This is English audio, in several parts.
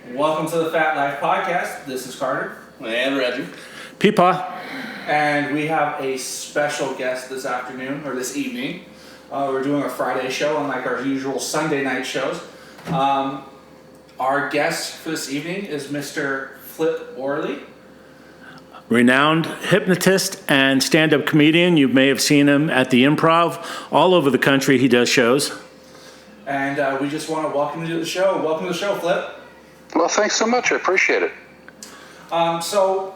Welcome to the Fat Life Podcast. This is Carter. And Reggie. Peepaw. And we have a special guest this afternoon, or this evening. We're doing a Friday show, unlike our usual Sunday night shows. Our guest for this evening is Mr. Flip Orley. Renowned hypnotist and stand-up comedian. You may have seen him at the Improv. All over the country he does shows. And we just want to welcome you to the show. Welcome to the show, Flip. Well, thanks so much. I appreciate it. So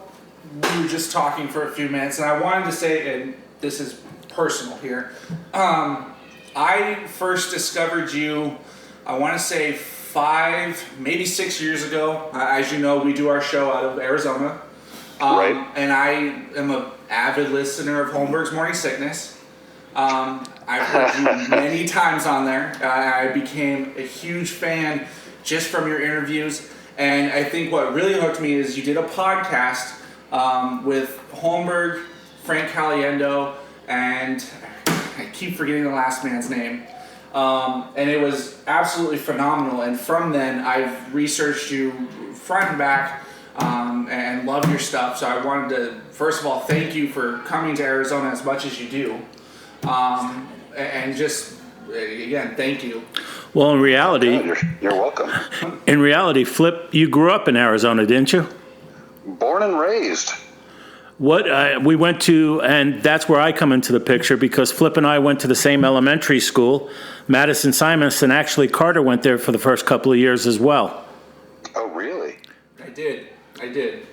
we were just talking for a few minutes, and I wanted to say, and this is personal here, I first discovered you, I want to say 5, maybe 6 years ago. As you know, we do our show out of Arizona. Right. And I am an avid listener of Holmberg's Morning Sickness. I've heard you many times on there. I became a huge fan just from your interviews. And I think what really hooked me is you did a podcast with Holmberg, Frank Caliendo, and I keep forgetting the last man's name. And it was absolutely phenomenal. And from then, I've researched you front and back and love your stuff. So I wanted to, first of all, thank you for coming to Arizona as much as you do. And just, again, thank you. Well, in reality... You're welcome. In reality, Flip, you grew up in Arizona, didn't you? Born and raised. We went to, and that's where I come into the picture, because Flip and I went to the same elementary school, Madison Simons, and actually Carter went there for the first couple of years as well. Oh, really? I did.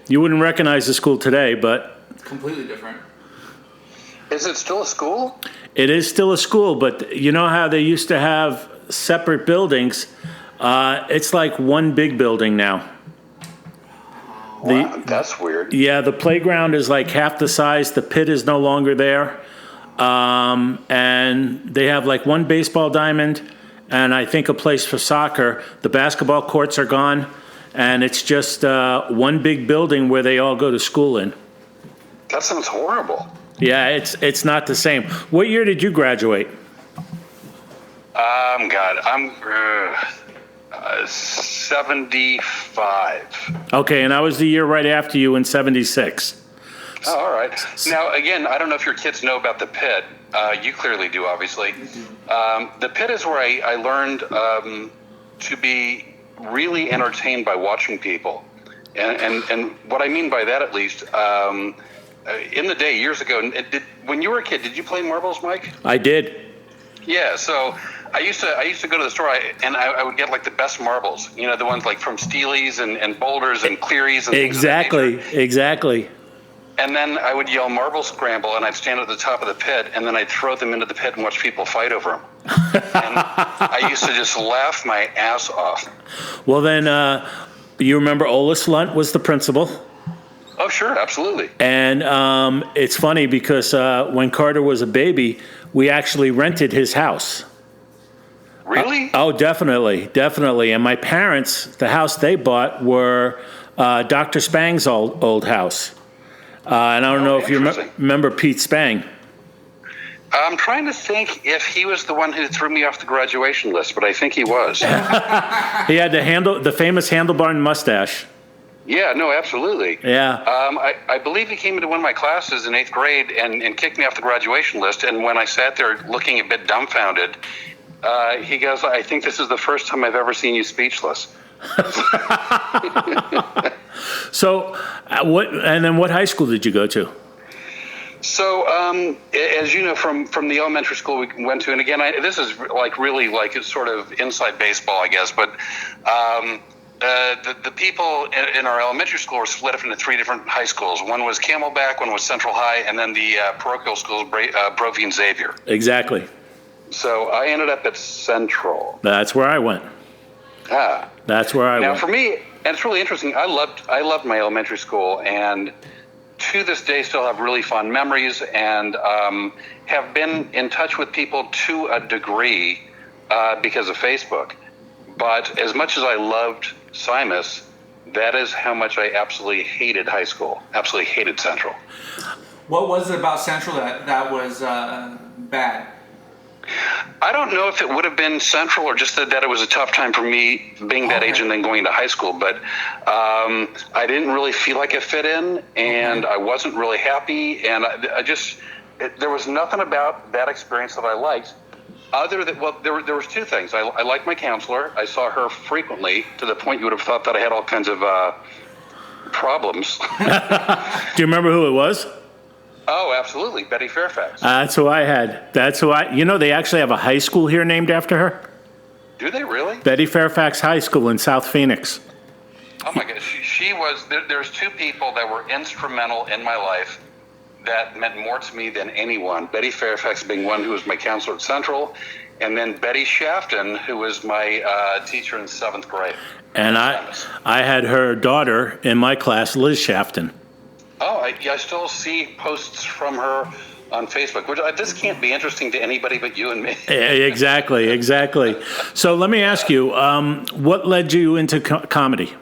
You wouldn't recognize the school today, but... Completely different. Is it still a school? It is still a school, but you know how they used to have separate buildings? It's like one big building now. Wow, that's weird. Yeah, the playground is like half the size. The pit is no longer there. And they have like one baseball diamond and I think a place for soccer. The basketball courts are gone. And it's just one big building where they all go to school in. That sounds horrible. Yeah, it's not the same. What year did you graduate? God, I'm 75. Okay, and I was the year right after you in 76. Oh, all right. Now, again, I don't know if your kids know about the pit. You clearly do, obviously. The pit is where I learned to be really entertained by watching people. And what I mean by that, at least, in the day, years ago, when you were a kid, did you play marbles, Mike? I did. Yeah, so I used to go to the store and I would get like the best marbles, you know, the ones like from Steely's and Boulders and Cleary's and things of that nature. Exactly. And then I would yell marble scramble and I'd stand at the top of the pit and then I'd throw them into the pit and watch people fight over them. And I used to just laugh my ass off. Well, then you remember Olis Lunt was the principal? Oh, sure, absolutely. And it's funny because when Carter was a baby, we actually rented his house. Really? Oh, definitely. And my parents, the house they bought were Dr. Spang's old house. And I don't know if you remember Pete Spang. I'm trying to think if he was the one who threw me off the graduation list, but I think he was. He had the famous handlebar mustache. Yeah, no, absolutely. Yeah. I believe he came into one of my classes in 8th grade and kicked me off the graduation list. And when I sat there looking a bit dumbfounded, he goes, "I think this is the first time I've ever seen you speechless." So, what high school did you go to? So, as you know, from the elementary school we went to, and again, this is like really like it's sort of inside baseball, I guess, but the people in our elementary school were split up into 3 different high schools. One was Camelback, one was Central High, and then the parochial schools, Brovie and Xavier. Exactly. So I ended up at Central. That's where I went. That's where I went. Now, for me, and it's really interesting, I loved my elementary school, and to this day still have really fond memories and have been in touch with people to a degree because of Facebook. But as much as I loved Simus, that is how much I absolutely hated high school, absolutely hated Central. What was it about Central that was bad? I don't know if it would have been Central or just that it was a tough time for me being that age and then going to high school. But I didn't really feel like I fit in, and I wasn't really happy. And there was nothing about that experience that I liked. Other than, well, there was two things. I liked my counselor. I saw her frequently to the point you would have thought that I had all kinds of problems. Do you remember who it was? Oh, absolutely. Betty Fairfax. That's who I had. They actually have a high school here named after her. Do they really? Betty Fairfax High School in South Phoenix. Oh my gosh. She was, there's two people that were instrumental in my life that meant more to me than anyone. Betty Fairfax being one who was my counselor at Central, and then Betty Shafton, who was my teacher in 7th grade. And I had her daughter in my class, Liz Shafton. Oh, I still see posts from her on Facebook, which this can't be interesting to anybody but you and me. Exactly. So let me ask you, what led you into comedy?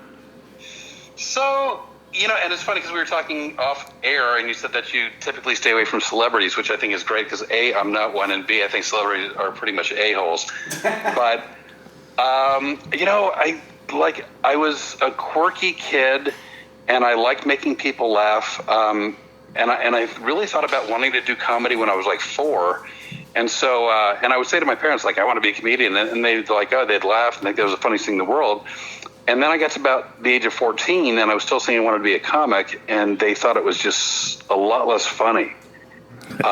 So, and it's funny because we were talking off air and you said that you typically stay away from celebrities, which I think is great because A, I'm not one, and B, I think celebrities are pretty much a-holes. But, I was a quirky kid and I liked making people laugh. And I really thought about wanting to do comedy when I was like 4. And so, and I would say to my parents, like, I want to be a comedian. And they'd like, oh, they'd laugh and think that was the funniest thing in the world. And then I got to about the age of 14 and I was still saying I wanted to be a comic, and they thought it was just a lot less funny. Because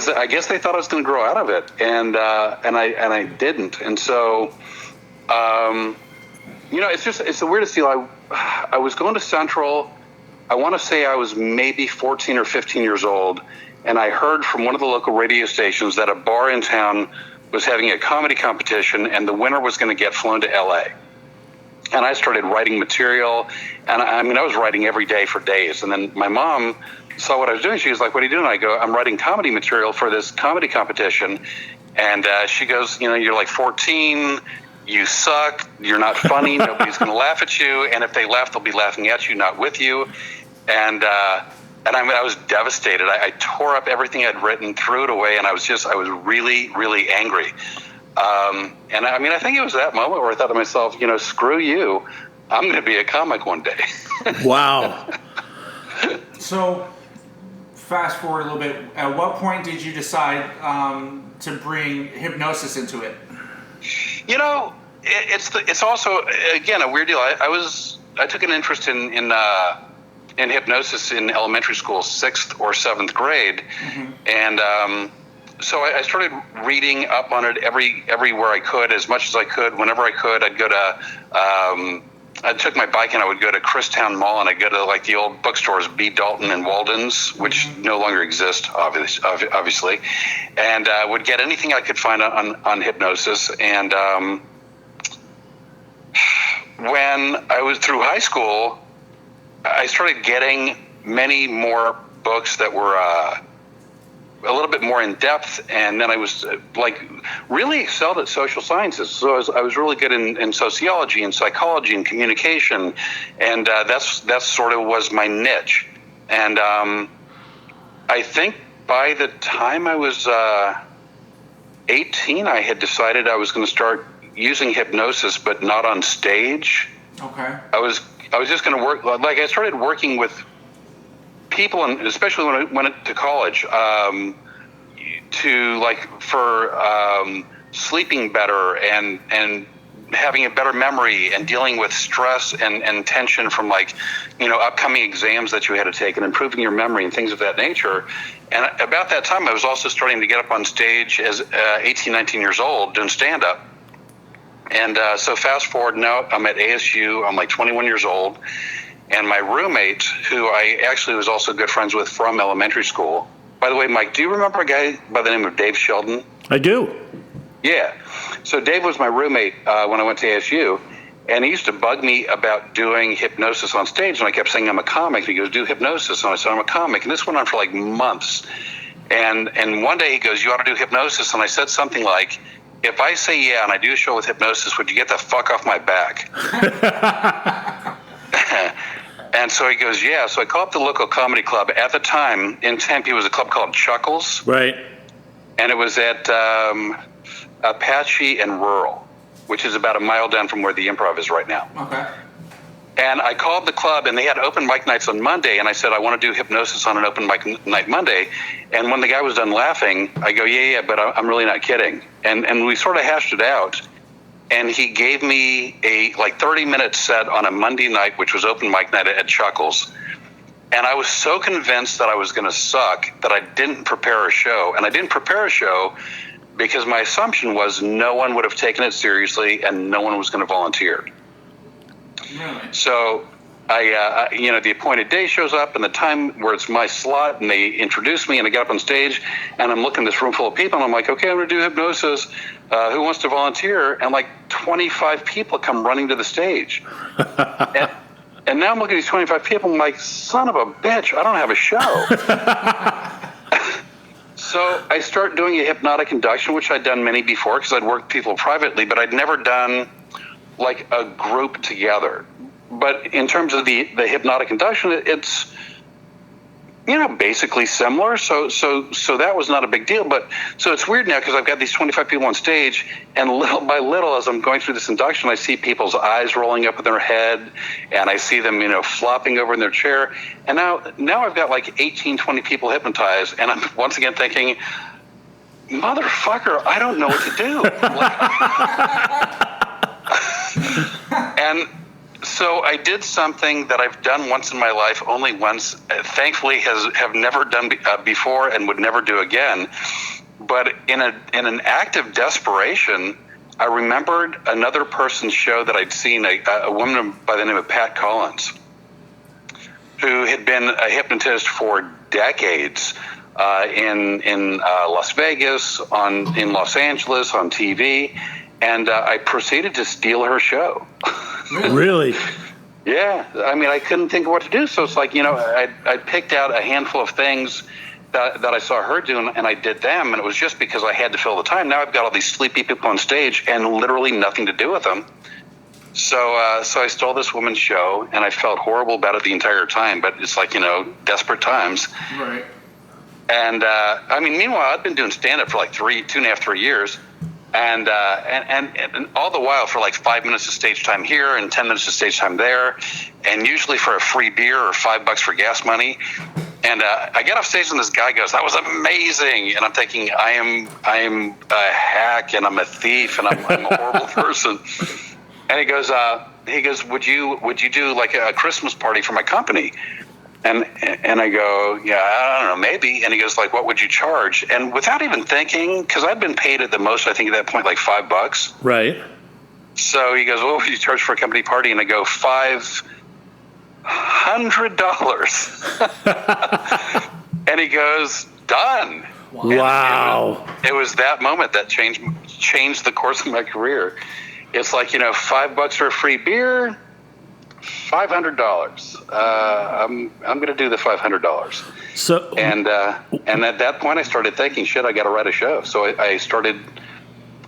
I guess they thought I was going to grow out of it, and I didn't. And so, it's the weirdest deal. I was going to Central. I want to say I was maybe 14 or 15 years old, and I heard from one of the local radio stations that a bar in town was having a comedy competition, and the winner was going to get flown to LA. And I started writing material, and I was writing every day for days. And then my mom saw what I was doing. She was like, "What are you doing?" I go, "I'm writing comedy material for this comedy competition." And she goes, "You're like 14. You suck. You're not funny. Nobody's going to laugh at you. And if they laugh, they'll be laughing at you, not with you." And I was devastated. I tore up everything I'd written, threw it away, and I was really, really angry. And I think it was that moment where I thought to myself, screw you. I'm going to be a comic one day. Wow. So, fast forward a little bit. At what point did you decide to bring hypnosis into it? It's also, again, a weird deal. I took an interest in hypnosis in elementary school, 6th or 7th grade. Mm-hmm. And so I started reading up on it everywhere I could, as much as I could. Whenever I could, I'd go to, I took my bike and I would go to Christown Mall, and I'd go to like the old bookstores, B. Dalton and Walden's, which no longer exist, obviously, and would get anything I could find on hypnosis. And when I was through high school, I started getting many more books that were a little bit more in depth, and then I was really excelled at social sciences. So I was really good in sociology and psychology and communication, and that's sort of was my niche. And I think by the time I was 18, I had decided I was going to start using hypnosis, but not on stage. Okay. I was just going to work. I started working with people, and especially when I went to college, for sleeping better and having a better memory and dealing with stress and tension from upcoming exams that you had to take and improving your memory and things of that nature. And about that time, I was also starting to get up on stage as 18, 19 years old doing stand-up. And so fast forward, now I'm at ASU. I'm 21 years old. And my roommate, who I actually was also good friends with from elementary school. By the way, Mike, do you remember a guy by the name of Dave Sheldon? I do. Yeah. So Dave was my roommate when I went to ASU. And he used to bug me about doing hypnosis on stage. And I kept saying, I'm a comic. And he goes, do hypnosis. And I said, I'm a comic. And this went on for months. And one day he goes, you ought to do hypnosis. And I said something like, if I say yeah and I do a show with hypnosis, would you get the fuck off my back? And so he goes, yeah. So I called up the local comedy club. At the time, in Tempe, was a club called Chuckles. Right. and it was at Apache and Rural, which is about a mile down from where the Improv is right now. Okay. And I called the club, and they had open mic nights on Monday, and I said, I want to do hypnosis on an open mic night Monday. And when the guy was done laughing, I go, yeah, but I'm really not kidding. And we sort of hashed it out, and he gave me a 30-minute set on a Monday night, which was open mic night at Chuckles. And I was so convinced that I was going to suck that I didn't prepare a show. And I didn't prepare a show because my assumption was no one would have taken it seriously and no one was going to volunteer. Really? So the appointed day shows up and the time where it's my slot, and they introduce me and I get up on stage and I'm looking at this room full of people and I'm like, okay, I'm going to do hypnosis. Who wants to volunteer? And 25 people come running to the stage. And now I'm looking at these 25 people and I'm like, son of a bitch, I don't have a show. So I start doing a hypnotic induction, which I'd done many before because I'd worked people privately, but I'd never done a group together. But in terms of the hypnotic induction, it's basically similar. So that was not a big deal. But so it's weird now because I've got these 25 people on stage, and little by little, as I'm going through this induction, I see people's eyes rolling up in their head, and I see them flopping over in their chair. And now I've got 18, 20 people hypnotized, and I'm once again thinking, motherfucker, I don't know what to do. And so I did something that I've done once in my life, only once, thankfully have never done before and would never do again. But in an act of desperation, I remembered another person's show that I'd seen, a woman by the name of Pat Collins, who had been a hypnotist for decades in Las Vegas, in Los Angeles, on TV. And I proceeded to steal her show. Really? Yeah. I mean, I couldn't think of what to do. So it's I picked out a handful of things that I saw her doing, and I did them. And it was just because I had to fill the time. Now I've got all these sleepy people on stage and literally nothing to do with them. So I stole this woman's show, and I felt horrible about it the entire time. But it's desperate times. Right. And meanwhile, I've been doing stand-up for 2.5, 3 years. And all the while for 5 minutes of stage time here and 10 minutes of stage time there, and usually for a free beer or $5 for gas money. And I get off stage and this guy goes, "That was amazing." And I'm thinking, I am a hack and I'm a thief and I'm a horrible person. And he goes, would you do a Christmas party for my company? And I go, yeah, I don't know, maybe. And he goes, what would you charge? And without even thinking, because I'd been paid at the most, I think at that point, $5. Right. So he goes, what would you charge for a company party? And I go, $500. And he goes, done. Wow. It was that moment that changed the course of my career. It's $5 for a free beer. $500. I'm going to do the $500. So and at that point I started thinking, shit, I got to write a show. So I started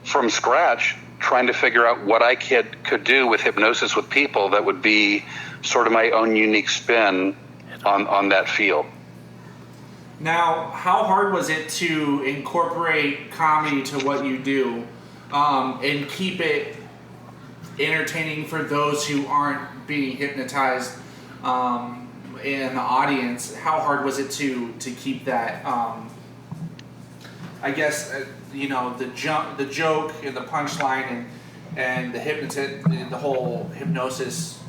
from scratch trying to figure out what I could do with hypnosis with people that would be sort of my own unique spin on that field. Now, how hard was it to incorporate comedy to what you do, and keep it entertaining for those who aren't being hypnotized in the audience? How hard was it to keep that? I guess the joke and the punchline and the whole hypnosis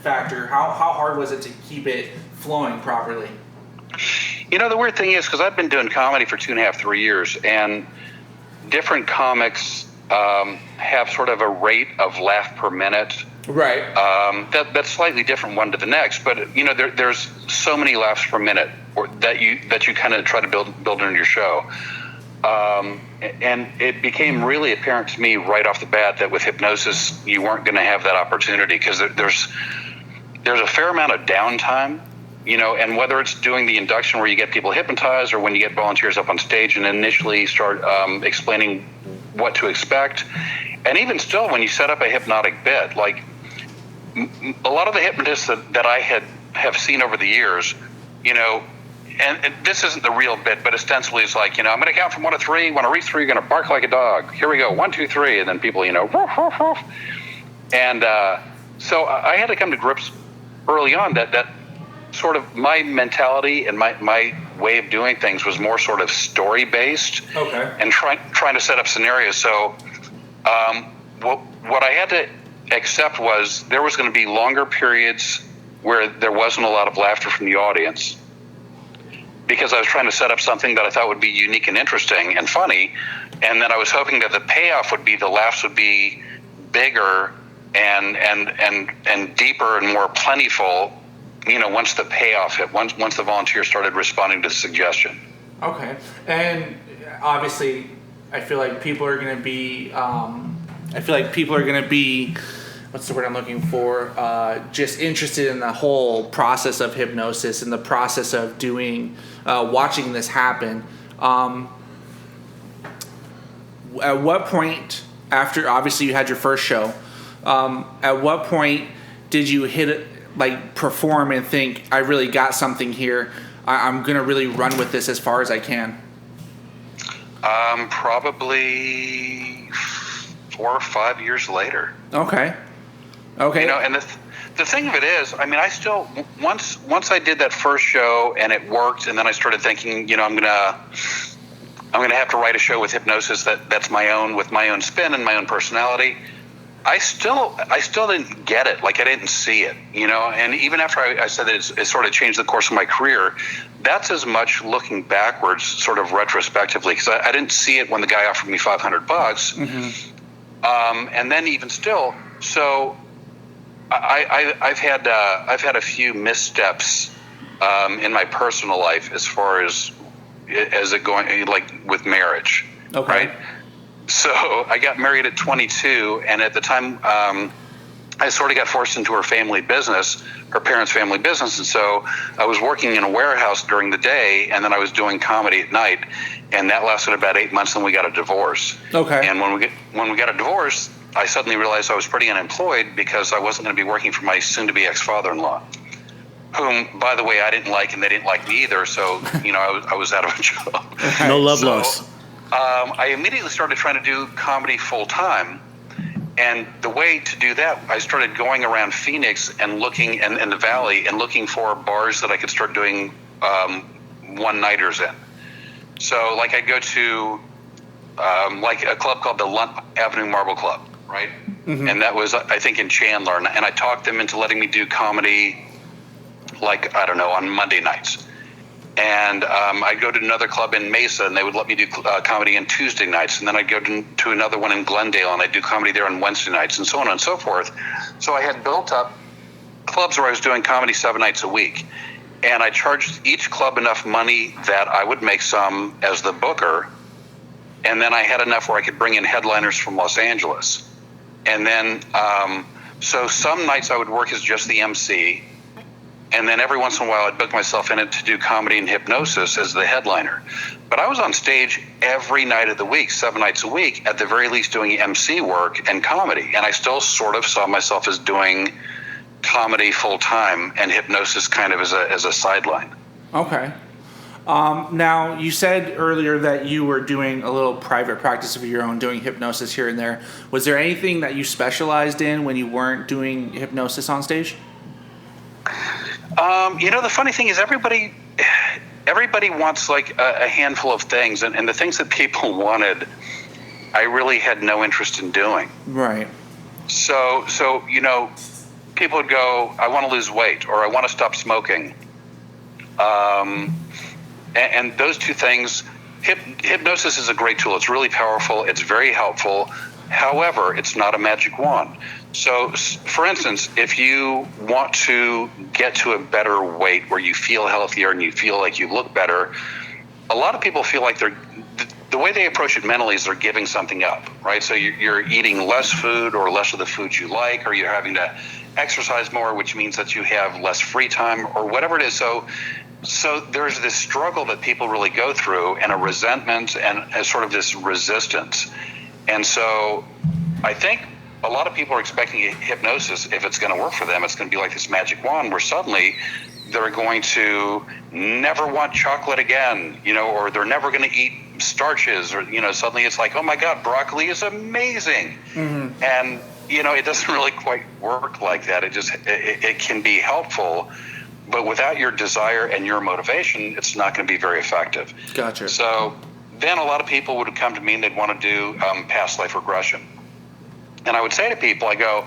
factor. How hard was it to keep it flowing properly? The weird thing is, because I've been doing comedy for 2.5, 3 years, and different comics have sort of a rate of laugh per minute. Right. That's slightly different one to the next, but there's so many laughs per minute that you kind of try to build into your show. And it became really apparent to me right off the bat that with hypnosis you weren't going to have that opportunity, because there's a fair amount of downtime. And whether it's doing the induction where you get people hypnotized, or when you get volunteers up on stage and initially start explaining what to expect, and even still when you set up a hypnotic bit, a lot of the hypnotists that I have seen over the years, and this isn't the real bit, but ostensibly it's like, I'm going to count from 1 to 3. When I reach 3, you're going to bark like a dog. Here we go, 1, 2, 3, and then people, woof, woof, woof. And so I had to come to grips early on that sort of my mentality and my way of doing things was more sort of story based. Okay. And trying to set up scenarios. So what I had to accept was there was going to be longer periods where there wasn't a lot of laughter from the audience, because I was trying to set up something that I thought would be unique and interesting and funny, and then I was hoping that the payoff would be the laughs would be bigger and deeper and more plentiful, once the payoff hit, once the volunteers started responding to the suggestion. Okay. And obviously, I feel like people are going to be, what's the word I'm looking for? Just interested in the whole process of hypnosis and the process of watching this happen. At what point, after obviously you had your first show, at what point did you hit it, perform and think, I really got something here? I'm going to really run with this as far as I can? Probably 4 or 5 years later. Okay. And the thing of it is, I still, once I did that first show and it worked, and then I started thinking, I'm gonna have to write a show with hypnosis that's my own, with my own spin and my own personality. I still didn't get it. I didn't see it, and even after I said that it sort of changed the course of my career, that's as much looking backwards, sort of retrospectively, because I didn't see it when the guy offered me $500. Mm-hmm. And then even still, so I've had a few missteps in my personal life as far as it going, with marriage. Okay. Right? So I got married at 22, and at the time I sort of got forced into her family business, her parents' family business, and so I was working in a warehouse during the day, and then I was doing comedy at night, and that lasted about 8 months, and we got a divorce. Okay. And when we got a divorce, I suddenly realized I was pretty unemployed because I wasn't going to be working for my soon-to-be ex-father-in-law, whom, by the way, I didn't like, and they didn't like me either, so, I was out of a job. No love loss. I immediately started trying to do comedy full-time, and the way to do that, I started going around Phoenix and looking in the Valley and looking for bars that I could start doing one-nighters in. So, I'd go to a club called the Lunt Avenue Marble Club, right? Mm-hmm. And that was, I think, in Chandler. And I talked them into letting me do comedy, on Monday nights. And I'd go to another club in Mesa, and they would let me do comedy on Tuesday nights. And then I'd go to another one in Glendale, and I'd do comedy there on Wednesday nights, and so on and so forth. So I had built up clubs where I was doing comedy 7 nights a week. And I charged each club enough money that I would make some as the booker. And then I had enough where I could bring in headliners from Los Angeles. And then, so some nights I would work as just the MC. And then every once in a while I'd book myself in it to do comedy and hypnosis as the headliner. But I was on stage every night of the week, 7 nights a week, at the very least doing MC work and comedy. And I still sort of saw myself as doing comedy full time and hypnosis kind of as a sideline. Okay. Now, you said earlier that you were doing a little private practice of your own, doing hypnosis here and there. Was there anything that you specialized in when you weren't doing hypnosis on stage? The funny thing is everybody wants a handful of things, and the things that people wanted, I really had no interest in doing. Right. So people would go, I want to lose weight, or I want to stop smoking. And those two things, hypnosis is a great tool. It's really powerful. It's very helpful. However, it's not a magic wand. So, for instance, if you want to get to a better weight where you feel healthier and you feel like you look better, a lot of people feel like the way they approach it mentally is they're giving something up, right? So you're eating less food or less of the foods you like, or you're having to exercise more, which means that you have less free time or whatever it is. So there's this struggle that people really go through, and a resentment and a sort of this resistance. And so I think a lot of people are expecting hypnosis, if it's going to work for them, it's going to be like this magic wand where suddenly they're going to never want chocolate again, or they're never going to eat starches, or, suddenly it's like, oh my God, broccoli is amazing. Mm-hmm. And, it doesn't really quite work like that. It can be helpful, but without your desire and your motivation, it's not going to be very effective. Gotcha. So then a lot of people would come to me and they'd want to do past life regression. And I would say to people, I go,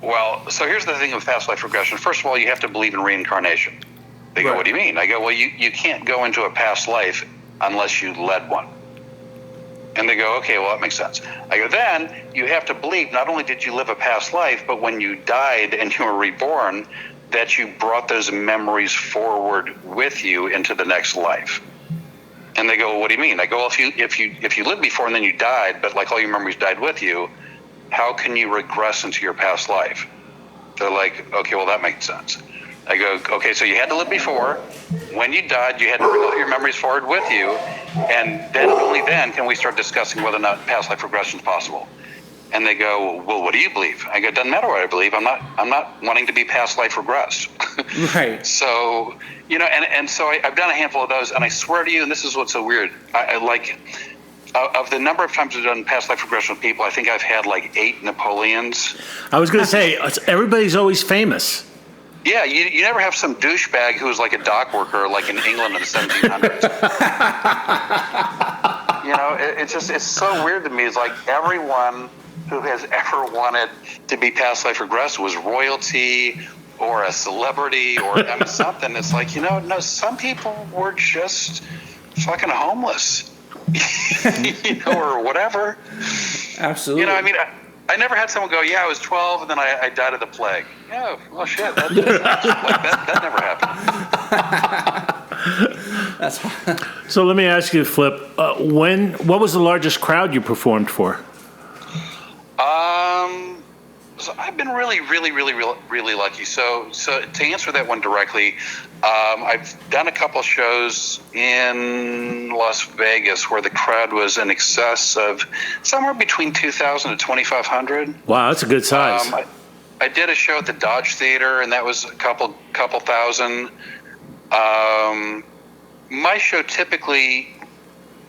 well, so here's the thing with past life regression. First of all, you have to believe in reincarnation. They go, what do you mean? I go, well, you can't go into a past life unless you led one. And they go, okay, well, that makes sense. I go, then you have to believe not only did you live a past life, but when you died and you were reborn, that you brought those memories forward with you into the next life. And they go, well, what do you mean? I go, well, if you lived before and then you died, but like all your memories died with you, how can you regress into your past life? They're like, okay, well, that makes sense. I go, okay, so you had to live before. When you died, you had to bring all your memories forward with you, and then only then can we start discussing whether or not past life regression is possible. And they go, well, what do you believe? I go, it doesn't matter what I believe. I'm not wanting to be past life regressed. Right. So, and so I've done a handful of those, and I swear to you, and this is what's so weird, I like, of the number of times I've done past life regression with people, I think I've had like 8 Napoleons. I was going to say, everybody's always famous. Yeah, you never have some douchebag who was like a dock worker, like in England in the 1700s. It's so weird to me. It's like everyone who has ever wanted to be past life regressed was royalty or a celebrity or something. It's like, no, some people were just fucking homeless, or whatever. Absolutely. I never had someone go, yeah, I was 12 and then I died of the plague. Yeah, well, shit, that never happened. So let me ask you, Flip, what was the largest crowd you performed for? So I've been really, really, really, really, really lucky. So to answer that one directly, I've done a couple shows in Las Vegas where the crowd was in excess of somewhere between 2,000 to 2,500. Wow, that's a good size. I did a show at the Dodge Theater, and that was a couple thousand. My show typically,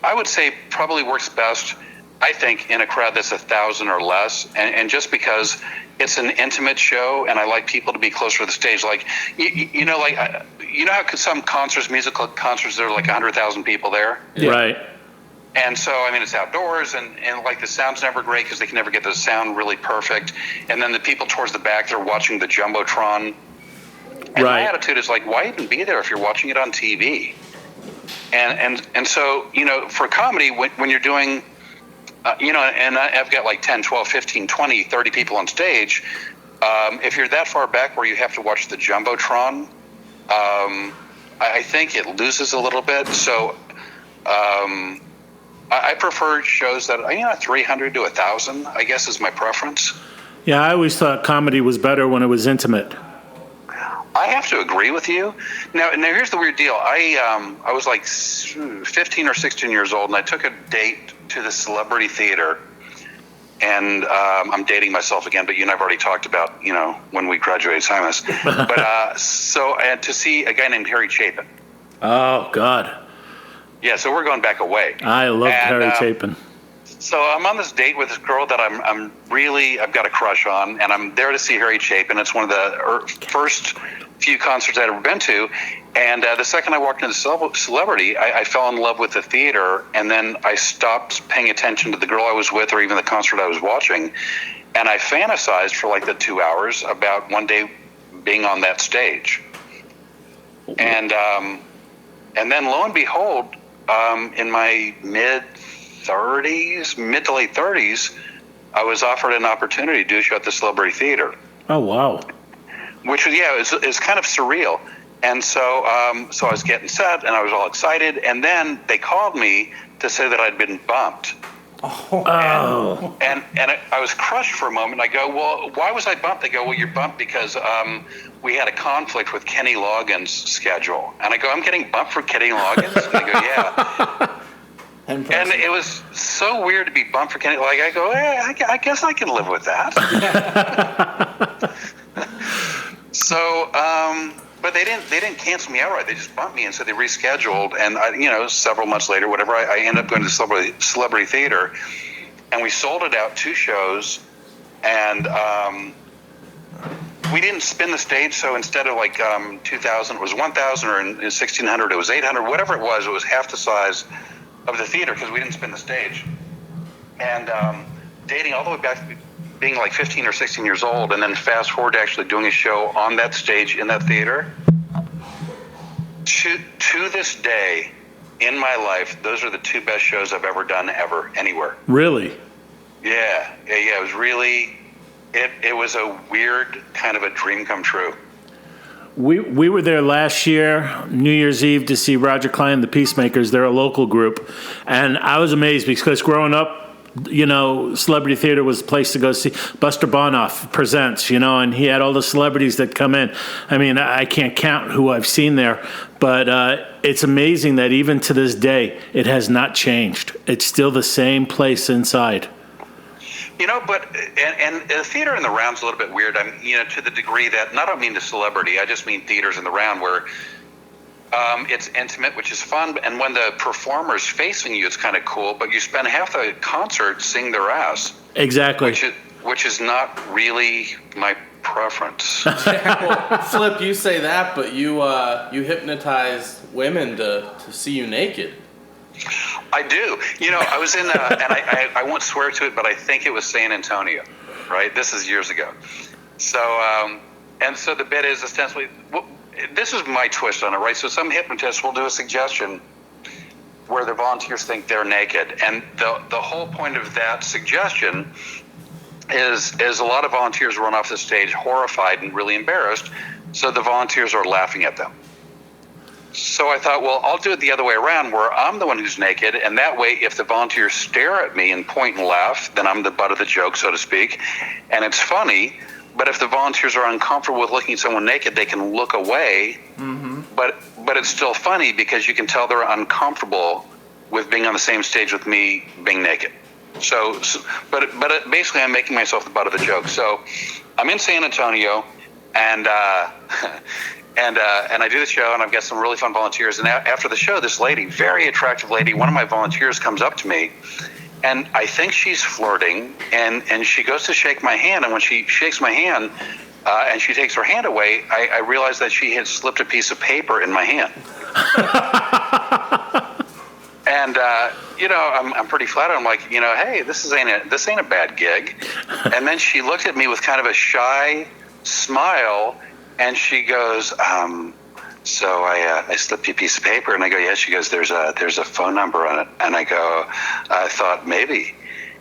I would say, probably works best, I think, in a crowd that's 1,000 or less, and just because it's an intimate show, and I like people to be closer to the stage. Like, you know how some concerts, musical concerts, there are like 100,000 people there? Yeah. Right. And so, it's outdoors, and like the sound's never great because they can never get the sound really perfect. And then the people towards the back, they're watching the Jumbotron. And my attitude is like, why even be there if you're watching it on TV? And so, for comedy, when you're doing... and I've got like 10, 12, 15, 20, 30 people on stage. If you're that far back where you have to watch the Jumbotron, I think it loses a little bit. So I prefer shows that, 300 to 1,000, I guess, is my preference. Yeah, I always thought comedy was better when it was intimate. I have to agree with you. Now here's the weird deal. I was like 15 or 16 years old, and I took a date to the Celebrity Theater. And I'm dating myself again, but you and I've already talked about, when we graduated science. But so I had to see a guy named Harry Chapin. Oh, God. Yeah, so we're going back away. I love Harry Chapin. So I'm on this date with this girl that I've got a crush on, and I'm there to see Harry Chapin. It's one of the first few concerts I'd ever been to. And the second I walked into Celebrity, I fell in love with the theater, and then I stopped paying attention to the girl I was with or even the concert I was watching. And I fantasized for like the 2 hours about one day being on that stage. And then lo and behold, in my mid to late 30s, I was offered an opportunity to do a show at the Celebrity Theater. Oh, wow. Which was, it's kind of surreal. And so I was getting set, and I was all excited. And then they called me to say that I'd been bumped. Oh. And I was crushed for a moment. I go, well, why was I bumped? They go, well, you're bumped because we had a conflict with Kenny Loggins' schedule. And I go, I'm getting bumped for Kenny Loggins? And they go, yeah. And it was so weird to be bumped for Kennedy. Like, I go, I guess I can live with that. So, but they didn't cancel me outright. They just bumped me, and so they rescheduled. And several months later, whatever, I ended up going to Celebrity Theater, and we sold it out 2 shows, and we didn't spin the stage. So instead of like 2,000, it was 1,000, or in 1,600, it was 800, whatever it was half the size of the theater because we didn't spin the stage. And dating all the way back to being like 15 or 16 years old, and then fast forward to actually doing a show on that stage in that theater. To this day, in my life, those are the 2 best shows I've ever done anywhere. Really? Yeah. It was really, it was a weird kind of a dream come true. We were there last year, New Year's Eve, to see Roger Klein and the Peacemakers. They're a local group. And I was amazed because growing up, Celebrity Theater was the place to go see. Buster Bonoff presents, and he had all the celebrities that come in. I mean, I can't count who I've seen there, but it's amazing that even to this day, it has not changed. It's still the same place inside. But the theater in the round's a little bit weird. To the degree that, and I don't mean the celebrity, I just mean theaters in the round where it's intimate, which is fun, and when the performer's facing you, it's kind of cool, but you spend half the concert singing their ass. Exactly. Which is not really my preference. Well, Flip, you say that, but you hypnotize women to see you naked. I do. I was in, and I won't swear to it, but I think it was San Antonio, right? This is years ago. So, and so the bit is ostensibly, this is my twist on it, right? So some hypnotists will do a suggestion where the volunteers think they're naked. And the whole point of that suggestion is a lot of volunteers run off the stage horrified and really embarrassed. So the volunteers are laughing at them. So I thought, well, I'll do it the other way around where I'm the one who's naked. And that way, if the volunteers stare at me and point and laugh, then I'm the butt of the joke, so to speak. And it's funny. But if the volunteers are uncomfortable with looking at someone naked, they can look away. Mm-hmm. But it's still funny because you can tell they're uncomfortable with being on the same stage with me being naked. But basically, I'm making myself the butt of the joke. So I'm in San Antonio, and and I do the show, and I've got some really fun volunteers. And after the show, this lady, very attractive lady, one of my volunteers comes up to me. And I think she's flirting, and she goes to shake my hand. And when she shakes my hand, and she takes her hand away, I realize that she had slipped a piece of paper in my hand. And I'm pretty flattered. I'm like, hey, this ain't a bad gig. And then she looked at me with kind of a shy smile, and she goes, so I slipped you a piece of paper, and I go, yeah. She goes, there's a phone number on it, and I go, I thought maybe,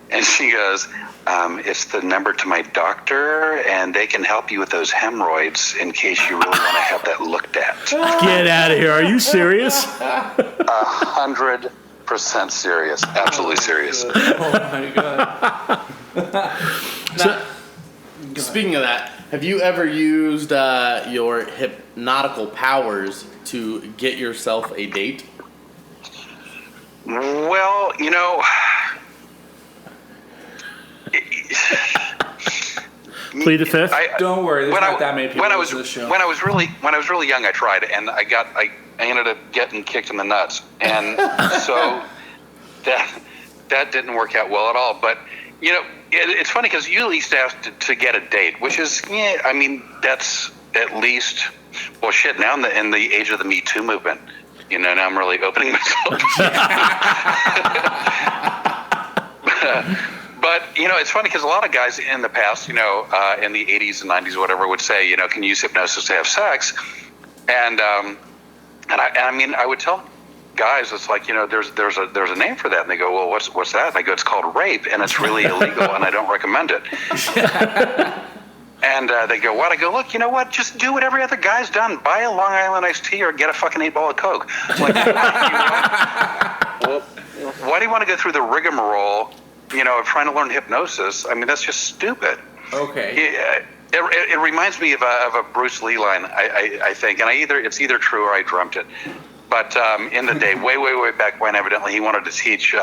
and she goes, it's the number to my doctor, and they can help you with those hemorrhoids in case you really want to have that looked at. Get out of here! Are you serious? 100% serious, absolutely serious. Oh my god! Now, speaking of that, have you ever used your hypnotical powers to get yourself a date? Well, Plead the fifth. Don't worry, there's not that many people when I listening to the show. When I was really young, I tried, and I ended up getting kicked in the nuts, and so that didn't work out well at all. But it's funny because you at least asked to get a date, which is, that's at least, well, shit. Now in the age of the Me Too movement, now I'm really opening myself. But it's funny because a lot of guys in the past, in the 80s and 90s, whatever, would say, can you use hypnosis to have sex? And I would tell guys, it's like, there's a name for that, and they go, well, what's that? And I go, it's called rape, and it's really illegal, and I don't recommend it. And they go, what? I go, look, you know what? Just do what every other guy's done. Buy a Long Island iced tea or get a fucking 8-ball of Coke. Like, why do you want to go through the rigmarole, of trying to learn hypnosis? That's just stupid. Okay. It reminds me of a Bruce Lee line, I think, and it's either true or I dreamt it. But in the day, way back when, evidently he wanted to teach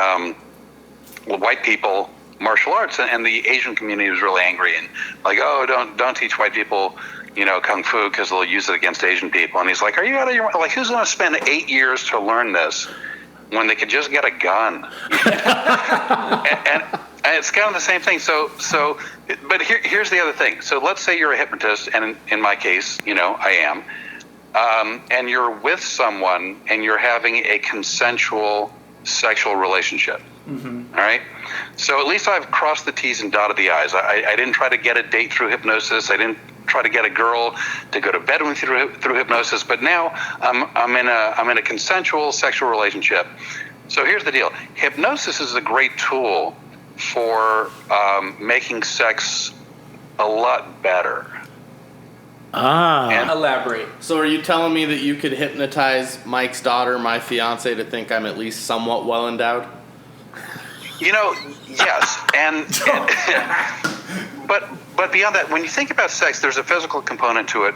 white people martial arts, and the Asian community was really angry and like, oh, don't teach white people, kung fu because they'll use it against Asian people. And he's like, are you out of your mind? Like, who's going to spend 8 years to learn this when they could just get a gun? and it's kind of the same thing. So, but here's the other thing. So let's say you're a hypnotist, and in my case, I am, and you're with someone and you're having a consensual sexual relationship. Mm-hmm. All right. So at least I've crossed the T's and dotted the I's. I didn't try to get a date through hypnosis. I didn't try to get a girl to go to bed with you through hypnosis. But now I'm in a consensual sexual relationship. So here's the deal. Hypnosis is a great tool for making sex a lot better. And elaborate. So are you telling me that you could hypnotize Mike's daughter, my fiance, to think I'm at least somewhat well endowed? Yes, and but beyond that, when you think about sex, there's a physical component to it,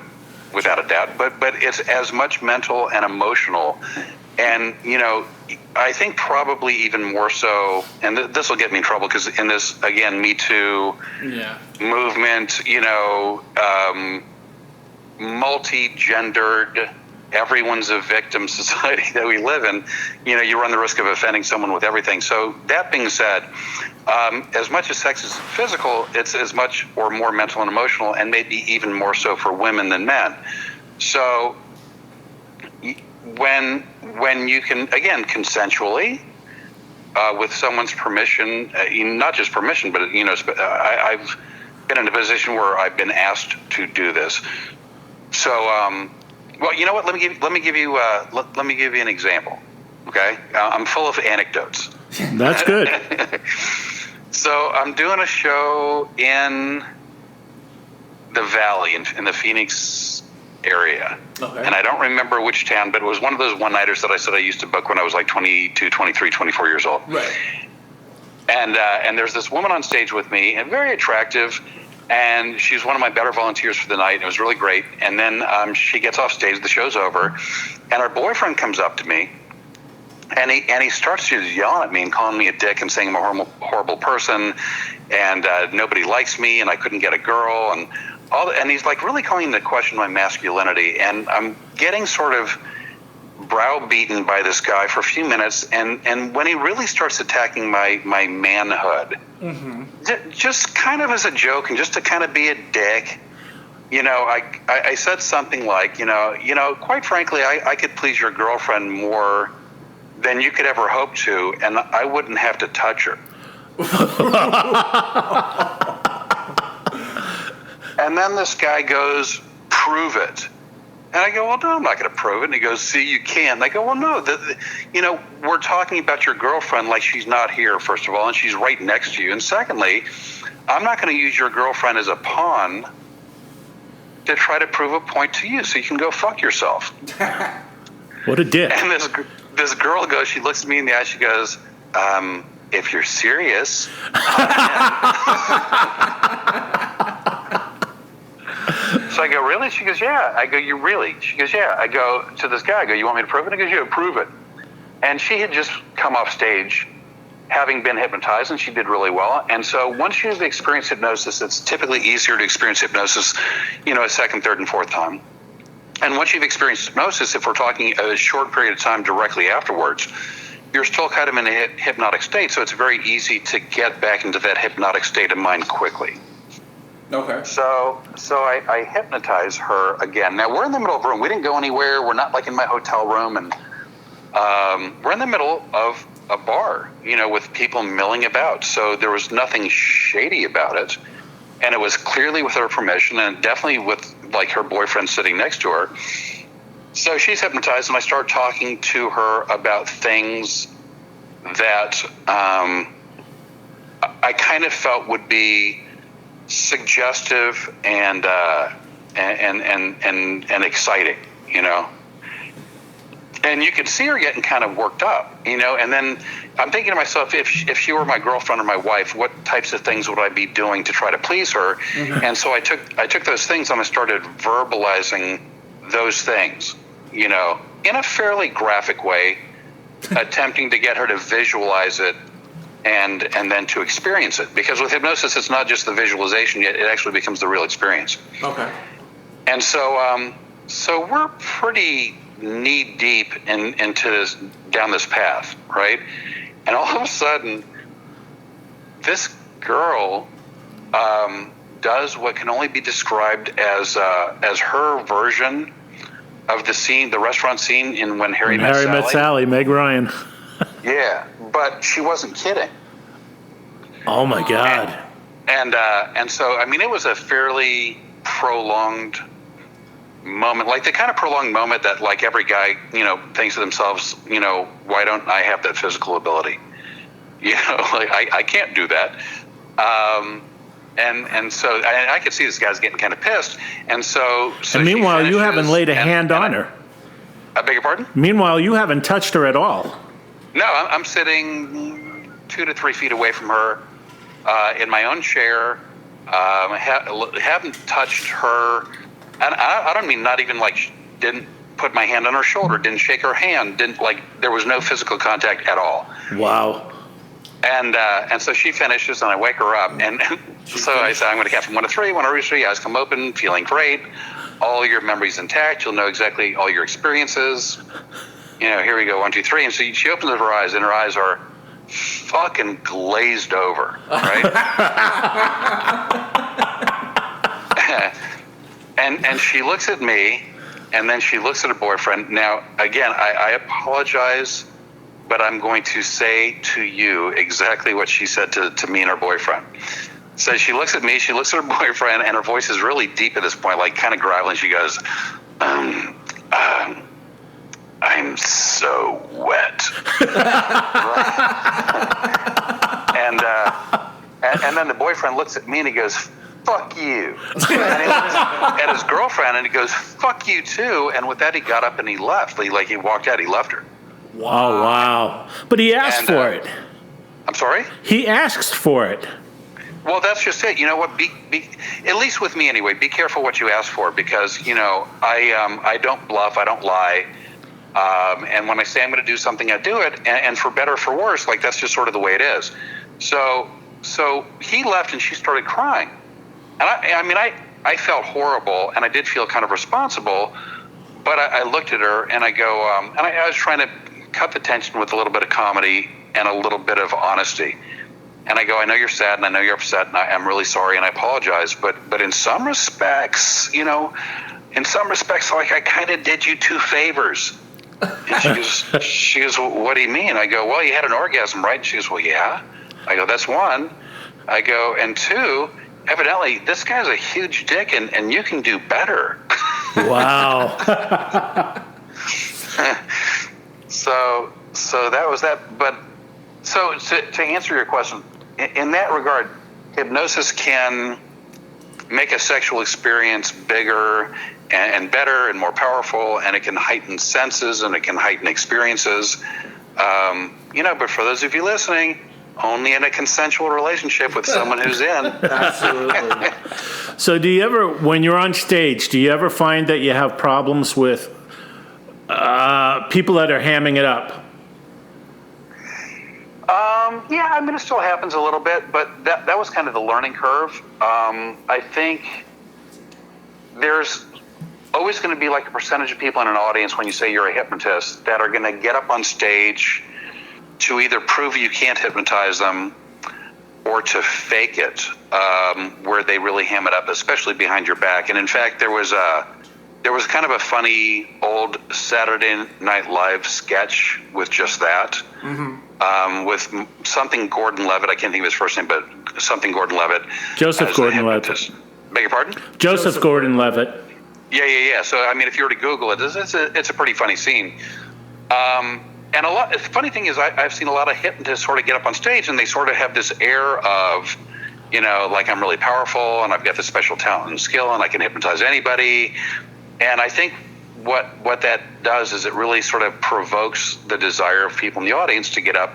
without a doubt. But it's as much mental and emotional, and I think probably even more so. And this will get me in trouble because in this again, Me Too movement, multi-gendered, everyone's a victim society that we live in, you run the risk of offending someone with everything. So that being said, as much as sex is physical, it's as much or more mental and emotional, and maybe even more so for women than men. So when you can, again, consensually, with someone's permission, not just permission, but I've been in a position where I've been asked to do this. So, well, you know what? Let me give you an example. Okay, I'm full of anecdotes. That's good. So I'm doing a show in the Valley, in the Phoenix area. Okay. And I don't remember which town, but it was one of those one-nighters that I said I used to book when I was like 22, 23, 24 years old. Right. And there's this woman on stage with me, and very attractive, and she's one of my better volunteers for the night, and it was really great. And then she gets off stage, the show's over, and her boyfriend comes up to me, and he starts just yelling at me and calling me a dick and saying I'm a horrible person, and nobody likes me, and I couldn't get a girl, and and he's like really calling into question my masculinity, and I'm getting sort of browbeaten by this guy for a few minutes, and when he really starts attacking my manhood, mm-hmm. just kind of as a joke and just to kind of be a dick, I said something like, quite frankly, I could please your girlfriend more than you could ever hope to, and I wouldn't have to touch her. And then this guy goes, prove it. And I go, well, no, I'm not going to prove it. And he goes, see, you can. And I go, well, no, we're talking about your girlfriend like she's not here, first of all, and she's right next to you. And secondly, I'm not going to use your girlfriend as a pawn to try to prove a point to you, so you can go fuck yourself. What a dick. And this girl goes, she looks at me in the eye, she goes, if you're serious. So I go, really? She goes, yeah. I go, you really? She goes, yeah. I go to this guy, I go, you want me to prove it? He goes, yeah, prove it. And she had just come off stage having been hypnotized, and she did really well. And so once you've experienced hypnosis, it's typically easier to experience hypnosis, a second, third, and fourth time. And once you've experienced hypnosis, if we're talking a short period of time directly afterwards, you're still kind of in a hypnotic state, so it's very easy to get back into that hypnotic state of mind quickly. Okay. So I hypnotize her again. Now, we're in the middle of a room. We didn't go anywhere. We're not like in my hotel room. And we're in the middle of a bar, with people milling about. So there was nothing shady about it. And it was clearly with her permission, and definitely with, like, her boyfriend sitting next to her. So she's hypnotized, and I start talking to her about things that I kind of felt would be suggestive and exciting, and you could see her getting kind of worked up, and then I'm thinking to myself, if she were my girlfriend or my wife, what types of things would I be doing to try to please her? Mm-hmm. And so I took those things and I started verbalizing those things, in a fairly graphic way, attempting to get her to visualize it and then to experience it. Because with hypnosis, it's not just the visualization; it actually becomes the real experience. Okay. And so, so we're pretty knee deep into this, down this path, right? And all of a sudden, this girl does what can only be described as her version of the scene, the restaurant scene in When Harry Met Sally. Met Sally, Meg Ryan. Yeah, but she wasn't kidding. Oh my God. And so, I mean, it was a fairly prolonged moment, like the kind of prolonged moment that like every guy, thinks to themselves, why don't I have that physical ability? Like I can't do that. And so I could see this guy's getting kind of pissed. And so and meanwhile, you haven't laid a hand on her. I beg your pardon? Meanwhile, you haven't touched her at all. No, I'm sitting 2 to 3 feet away from her in my own chair. Haven't touched her. And I don't mean not even like didn't put my hand on her shoulder, didn't shake her hand, there was no physical contact at all. Wow. And so she finishes, and I wake her up, and so I say, I'm going to count from 1 to 3. 1 to 3, eyes come open, feeling great. All your memories intact. You'll know exactly all your experiences. Here we go, 1, 2, 3. And so she opens her eyes, and her eyes are fucking glazed over, right? and she looks at me, and then she looks at her boyfriend. Now, again, I apologize, but I'm going to say to you exactly what she said to me and her boyfriend. So she looks at me, she looks at her boyfriend, and her voice is really deep at this point, like kind of gravelly. She goes, I'm so wet. and then the boyfriend looks at me and he goes, fuck you. And he looks at his girlfriend and he goes, fuck you too. And with that, he got up and he left. He walked out, he left her. Oh, wow. But he asked for it. I'm sorry? He asks for it. Well, that's just it. You know what? Be at least with me anyway. Be careful what you ask for, because I don't bluff. I don't lie. And when I say I'm going to do something, I do it. And for better or for worse, like that's just sort of the way it is. So he left and she started crying. And I felt horrible, and I did feel kind of responsible. But I looked at her and I go, and I was trying to cut the tension with a little bit of comedy and a little bit of honesty. And I go, I know you're sad and I know you're upset and I'm really sorry and I apologize. But in some respects, like I kind of did you 2 favors. And she goes, what do you mean? I go, well, you had an orgasm, right? And she goes, well, yeah. I go, that's 1. I go, and 2, evidently this guy's a huge dick and you can do better. Wow. So that was that. But so to answer your question, in that regard, hypnosis can make a sexual experience bigger and better and more powerful, and it can heighten senses and it can heighten experiences. But for those of you listening, only in a consensual relationship with someone who's in. Absolutely. So do you ever, when you're on stage, do you ever find that you have problems with people that are hamming it up? Yeah, it still happens a little bit, but that was kind of the learning curve. I think there's always going to be like a percentage of people in an audience when you say you're a hypnotist that are going to get up on stage to either prove you can't hypnotize them or to fake it, where they really ham it up, especially behind your back. And in fact, there was kind of a funny old Saturday Night Live sketch with just that. Mm-hmm. With something Gordon-Levitt. I can't think of his first name, but something Gordon-Levitt. Joseph Gordon-Levitt. Beg your pardon? Joseph Gordon-Levitt. Yeah. So, if you were to Google it, it's a pretty funny scene. And the funny thing is I've seen a lot of hypnotists sort of get up on stage and they sort of have this air of, like I'm really powerful and I've got this special talent and skill and I can hypnotize anybody. And I think what that does is it really sort of provokes the desire of people in the audience to get up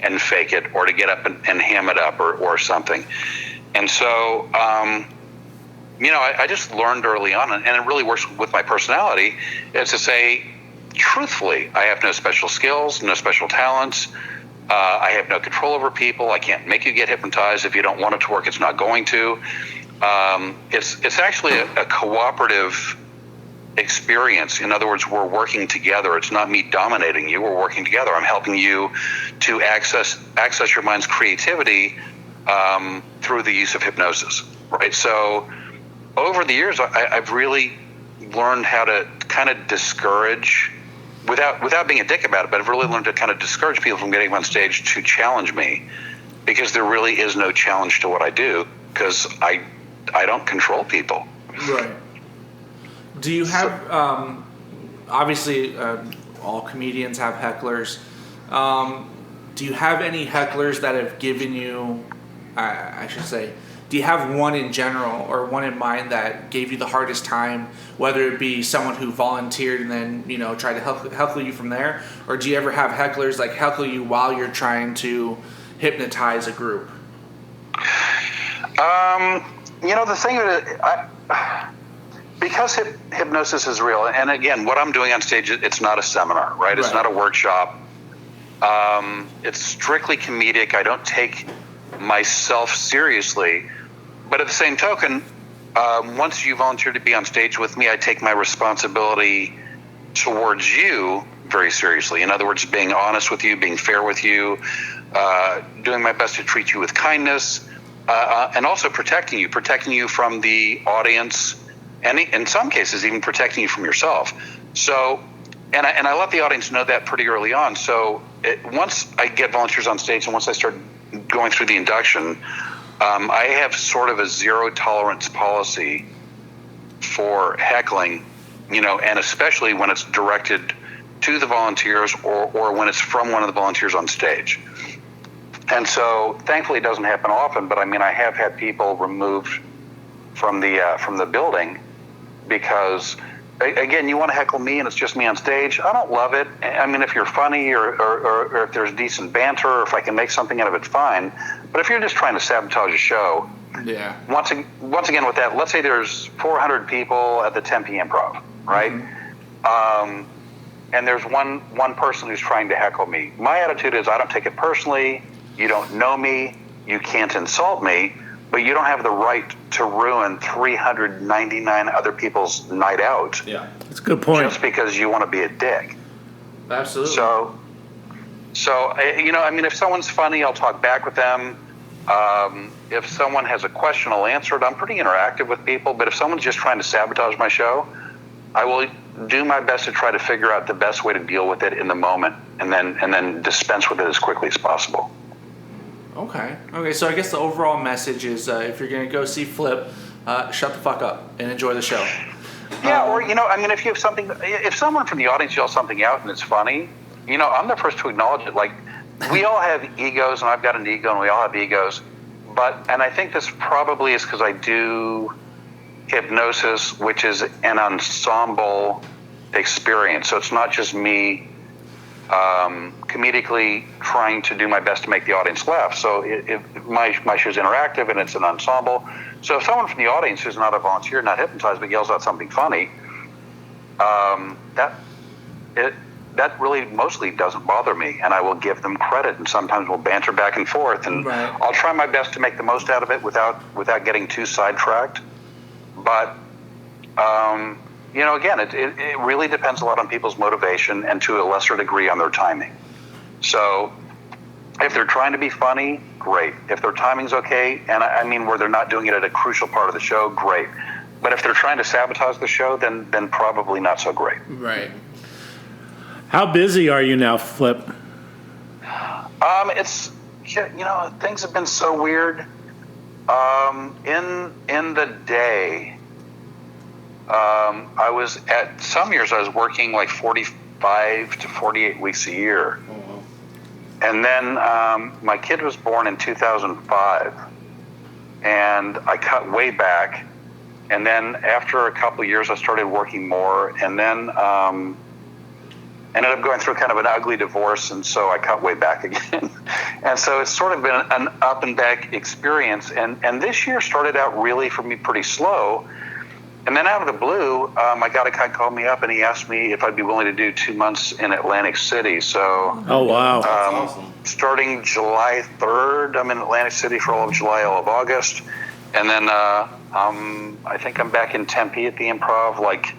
and fake it, or to get up and ham it up or something. And so, I just learned early on, and it really works with my personality, is to say, truthfully, I have no special skills, no special talents. I have no control over people. I can't make you get hypnotized. If you don't want it to work, it's not going to. It's actually a cooperative experience. In other words, we're working together. It's not me dominating you. We're working together. I'm helping you to access your mind's creativity through the use of hypnosis, right? So over the years, I've really learned how to kind of discourage, without being a dick about it, but I've really learned to kind of discourage people from getting on stage to challenge me, because there really is no challenge to what I do, because I don't control people. Right. Do you have, obviously, all comedians have hecklers. Do you have any hecklers that have given you, I should say, do you have one in general or one in mind that gave you the hardest time, whether it be someone who volunteered and then, tried to heckle you from there? Or do you ever have hecklers like heckle you while you're trying to hypnotize a group? The thing of it, because hypnosis is real, and again, what I'm doing on stage, it's not a seminar, right? It's not a workshop. It's strictly comedic. I don't take myself seriously. But at the same token, once you volunteer to be on stage with me, I take my responsibility towards you very seriously. In other words, being honest with you, being fair with you, doing my best to treat you with kindness, and also protecting you from the audience, and in some cases even protecting you from yourself. So, and I let the audience know that pretty early on. So once I get volunteers on stage and once I start going through the induction, I have sort of a zero tolerance policy for heckling, and especially when it's directed to the volunteers or when it's from one of the volunteers on stage. And so thankfully it doesn't happen often, but I have had people removed from the building because, again, you want to heckle me and it's just me on stage. I don't love it. If you're funny or if there's decent banter or if I can make something out of it, fine. But if you're just trying to sabotage a show, yeah. Once again with that, let's say there's 400 people at the Tempe Improv, right? Mm-hmm. And there's one person who's trying to heckle me. My attitude is I don't take it personally. You don't know me. You can't insult me. But you don't have the right to ruin 399 other people's night out. Yeah, that's a good point. Just because you want to be a dick. Absolutely. So if someone's funny, I'll talk back with them. If someone has a question, I'll answer it. I'm pretty interactive with people. But if someone's just trying to sabotage my show, I will do my best to try to figure out the best way to deal with it in the moment, and then dispense with it as quickly as possible. Okay. So I guess the overall message is, if you're going to go see Flip, shut the fuck up and enjoy the show. Yeah, or if you have something, if someone from the audience yells something out and it's funny, I'm the first to acknowledge it. Like, we all have egos, and I've got an ego, and we all have egos. And I think this probably is because I do hypnosis, which is an ensemble experience. So it's not just me comedically trying to do my best to make the audience laugh. So my show's interactive and it's an ensemble. So if someone from the audience who's not a volunteer, not hypnotized, but yells out something funny, that really mostly doesn't bother me, and I will give them credit, and sometimes we'll banter back and forth, and I'll try my best to make the most out of it without getting too sidetracked. But again, it really depends a lot on people's motivation and to a lesser degree on their timing. So if they're trying to be funny, great. If their timing's okay, and where they're not doing it at a crucial part of the show, great. But if they're trying to sabotage the show, then probably not so great. Right. How busy are you now, Flip? It's things have been so weird. In the day, I was at some years I was working like 45 to 48 weeks a year. Oh, wow. And then my kid was born in 2005, and I cut way back. And then after a couple of years, I started working more, and then ended up going through kind of an ugly divorce, and so I cut way back again. And so it's sort of been an up and back experience. And this year started out really for me pretty slow. And then out of the blue, I got a guy called me up and he asked me if I'd be willing to do 2 months in Atlantic City. So, Oh, wow. Awesome. starting July 3rd, I'm in Atlantic City for all of July, all of August. And then I think I'm back in Tempe at the Improv, like,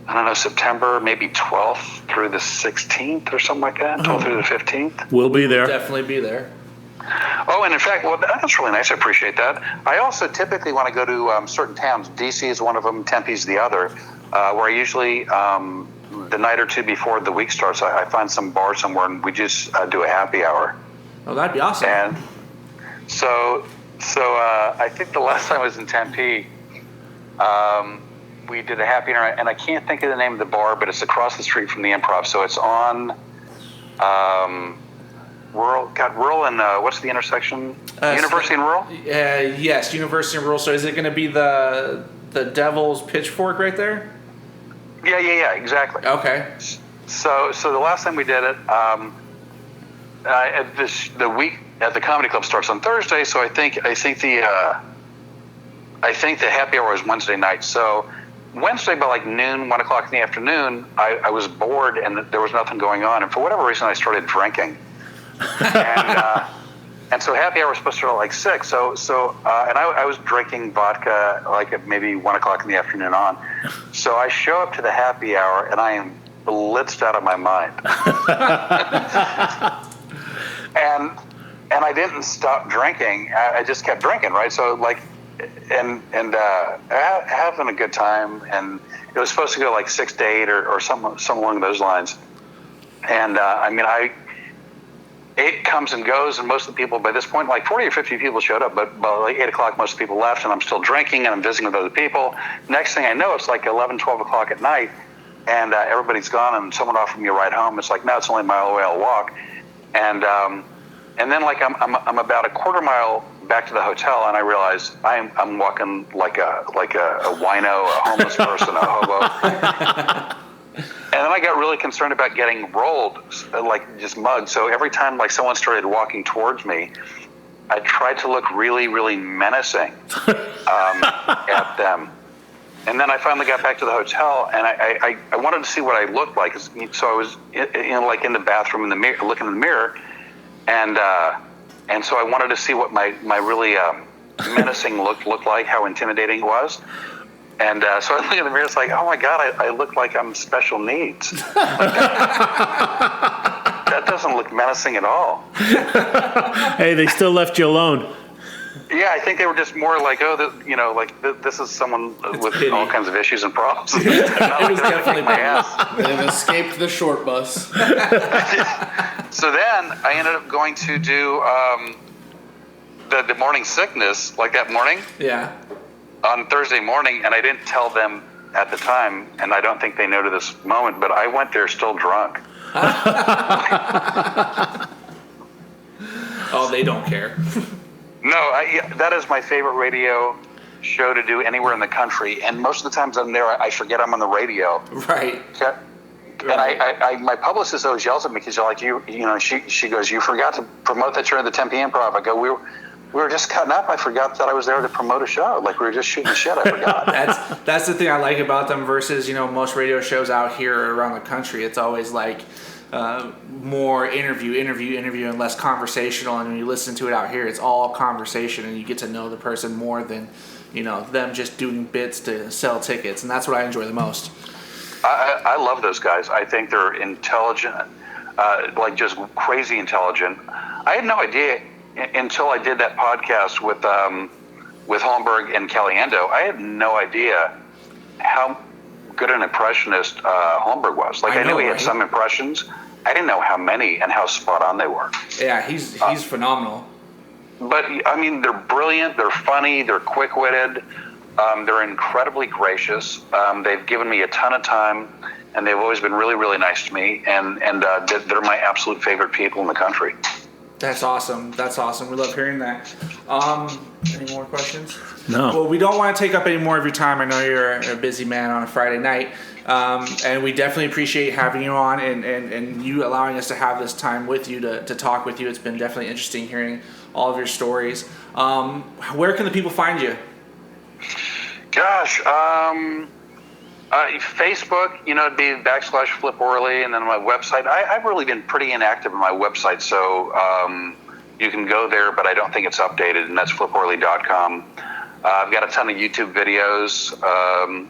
I don't know, September, maybe 12th through the 16th or something like that, 12th through the 15th. We'll be there. Definitely be there. Oh, and in fact, well, that's really nice. I appreciate that. I also typically want to go to certain towns. DC is one of them, Tempe's the other, where I usually, the night or two before the week starts, I find some bar somewhere and we just do a happy hour. Oh, that'd be awesome. And so I think the last time I was in Tempe, we did a happy hour, and I can't think of the name of the bar, but it's across the street from the Improv. So it's on Rural and what's the intersection? University and Rural? Yes, University and Rural. So is it going to be the Devil's Pitchfork right there? Yeah, exactly. Okay. So the last time we did it, the week at the comedy club starts on Thursday. So I think the happy hour is Wednesday night. So Wednesday by like noon, 1 o'clock in the afternoon, I was bored and there was nothing going on, and for whatever reason I started drinking. And so happy hour was supposed to start at like 6. So I was drinking vodka like at maybe 1 o'clock in the afternoon on. So I show up to the happy hour and I am blitzed out of my mind. and I didn't stop drinking. I just kept drinking, right? So like, and having a good time. And it was supposed to go like 6 to 8 or something along those lines. And it comes and goes, and most of the people by this point, like 40 or 50 people showed up, but by like 8 o'clock, most of the people left, and I'm still drinking, and I'm visiting with other people. Next thing I know, it's like 11, 12 o'clock at night, and everybody's gone, and someone offered me a ride home. It's like, no, it's only a mile away, I'll walk. And then like I'm about a quarter mile back to the hotel, and I realize I'm walking like a wino, a homeless person, a hobo. And then I got really concerned about getting rolled, like just mugged. So every time like someone started walking towards me, I tried to look really, really menacing at them. And then I finally got back to the hotel, and I wanted to see what I looked like. So I was like in the bathroom in the mirror, looking in the mirror, and so I wanted to see what my really menacing look looked like, how intimidating it was. And so I look in the mirror, it's like, oh my God, I look like I'm special needs. That doesn't look menacing at all. Hey, they still left you alone. Yeah, I think they were just more like, this is someone with pity. all kinds of issues and problems. Not It like was they're definitely gonna kick my ass. They've escaped the short bus. So then I ended up going to do the morning sickness, like that morning. Yeah. On Thursday morning, and I didn't tell them at the time, and I don't think they know to this moment, but I went there still drunk. Oh, they don't care. No, that is my favorite radio show to do anywhere in the country, and most of the times I'm there, I forget I'm on the radio. Right. Okay? And my publicist always yells at me because she goes, you forgot to promote that you're in the Tempe Improv. I go, we were just cutting up. I forgot that I was there to promote a show. Like we were just shooting the shit. I forgot. That's the thing I like about them versus most radio shows out here around the country. It's always like more interview, and less conversational. And when you listen to it out here, it's all conversation, and you get to know the person more than them just doing bits to sell tickets. And that's what I enjoy the most. I love those guys. I think they're intelligent, like just crazy intelligent. I had no idea until I did that podcast with Holmberg and Caliendo. I had no idea how good an impressionist Holmberg was. Like I knew he had some impressions. I didn't know how many and how spot on they were. Yeah, he's phenomenal. But I mean, they're brilliant. They're funny. They're quick-witted. They're incredibly gracious. They've given me a ton of time, and they've always been really, really nice to me. And they're my absolute favorite people in the country. That's awesome. We love hearing that. Any more questions? No. Well, we don't want to take up any more of your time. I know you're a busy man on a Friday night. And we definitely appreciate having you on and you allowing us to have this time with you to talk with you. It's been definitely interesting hearing all of your stories. Where can the people find you? Gosh, Facebook, it'd be /Flip Orley, and then my website. I've really been pretty inactive on my website, so you can go there, but I don't think it's updated, and that's fliporley.com. I've got a ton of YouTube videos,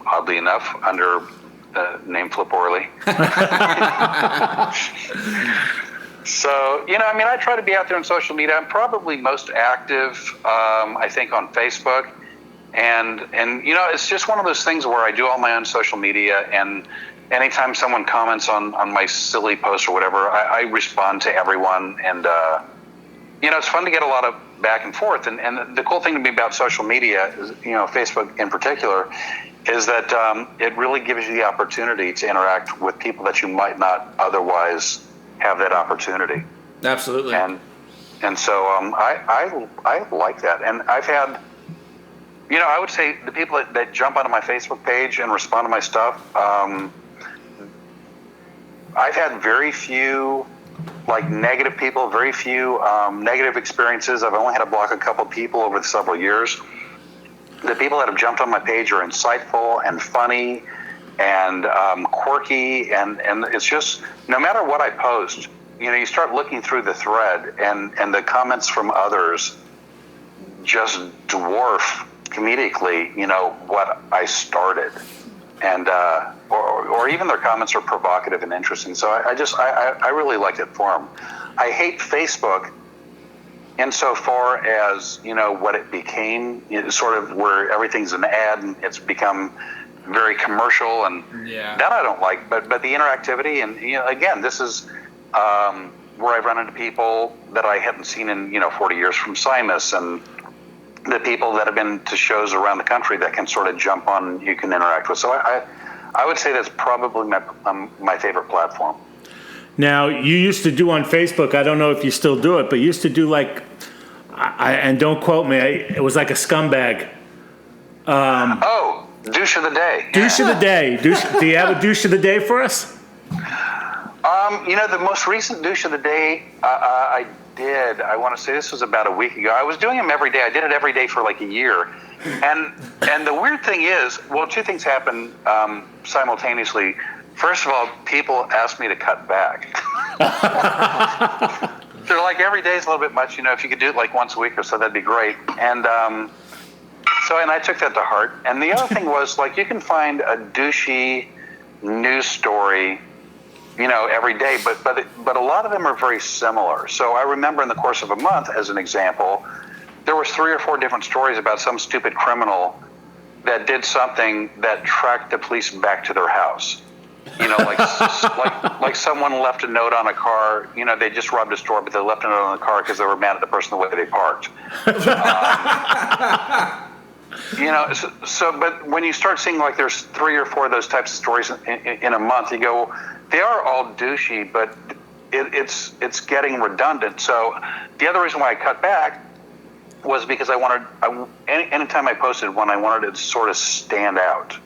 oddly enough, under the name Flip Orley. So, I try to be out there on social media. I'm probably most active, I think, on Facebook. And it's just one of those things where I do all my own social media, and anytime someone comments on my silly post or whatever, I respond to everyone. And, it's fun to get a lot of back and forth. And the cool thing to me about social media is, Facebook in particular, is that it really gives you the opportunity to interact with people that you might not otherwise have that opportunity. Absolutely. And so I like that. And I've had, I would say the people that jump onto my Facebook page and respond to my stuff, I've had very few negative people, very few negative experiences. I've only had to block a couple of people over the several years. The people that have jumped on my page are insightful and funny and quirky, and it's just, no matter what I post, you start looking through the thread, and the comments from others just dwarf comedically, what I started, and or even their comments are provocative and interesting. So I really liked it for them. I hate Facebook insofar as what it became, sort of where everything's an ad and it's become very commercial, and that I don't like. But the interactivity, and again, this is where I've run into people that I hadn't seen in 40 years from Simus, and the people that have been to shows around the country that can sort of jump on, you can interact with. So I would say that's probably my favorite platform. Now, you used to do on Facebook, I don't know if you still do it, but you used to do and don't quote me, it was like a scumbag. Douche of the day. Douche of the day. Do you have a douche of the day for us? The most recent douche of the day I did, I want to say this was about a week ago. I was doing them every day. I did it every day for like a year. And the weird thing is, well, two things happened simultaneously. First of all, people asked me to cut back. They're like, every day is a little bit much. If you could do it like once a week or so, that'd be great. And and I took that to heart. And the other thing was, you can find a douchey news story, every day, but a lot of them are very similar. So I remember in the course of a month, as an example, there was 3 or 4 different stories about some stupid criminal that did something that tracked the police back to their house. Like someone left a note on a car. They just robbed a store, but they left a note on the car because they were mad at the person the way they parked. But when you start seeing there's 3 or 4 of those types of stories in a month, you go, they are all douchey, but it's getting redundant. So the other reason why I cut back was because anytime I posted one, I wanted it to sort of stand out.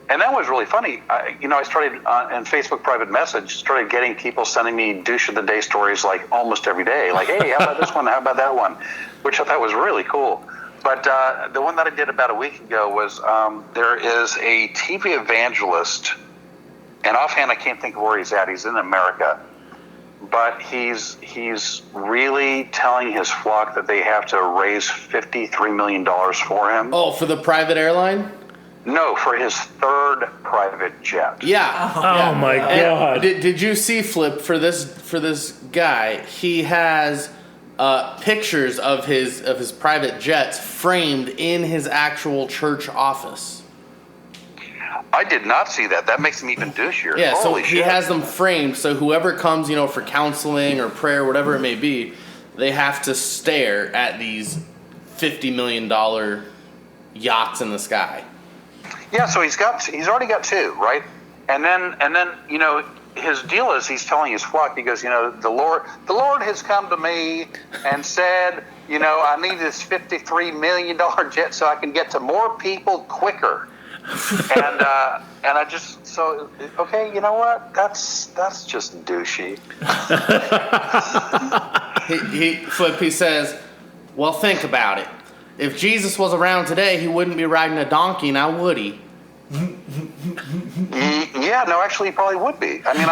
And that was really funny. I started in Facebook private message, started getting people sending me douche of the day stories almost every day. Hey, how about this one? How about that one? Which I thought was really cool. But the one that I did about a week ago was there is a TV evangelist, and offhand I can't think of where he's at. He's in America. But he's really telling his flock that they have to raise $53 million for him. Oh, for the private airline? No, for his 3rd private jet. Yeah. Oh my God! Did you see, Flip, for this guy? He has pictures of his private jets framed in his actual church office. I did not see that. That makes him even douchier. Yeah, Holy so shit. he has them framed, so whoever comes, for counseling or prayer, whatever it may be, they have to stare at these $50 million yachts in the sky. Yeah, so he's already got 2, right? And then his deal is he's telling his flock, he goes, the Lord has come to me and said, I need this $53 million jet so I can get to more people quicker. And I just, okay, you know what? That's just douchey. He says, well, think about it. If Jesus was around today, he wouldn't be riding a donkey, now would he? Yeah, no, actually, he probably would be. I mean,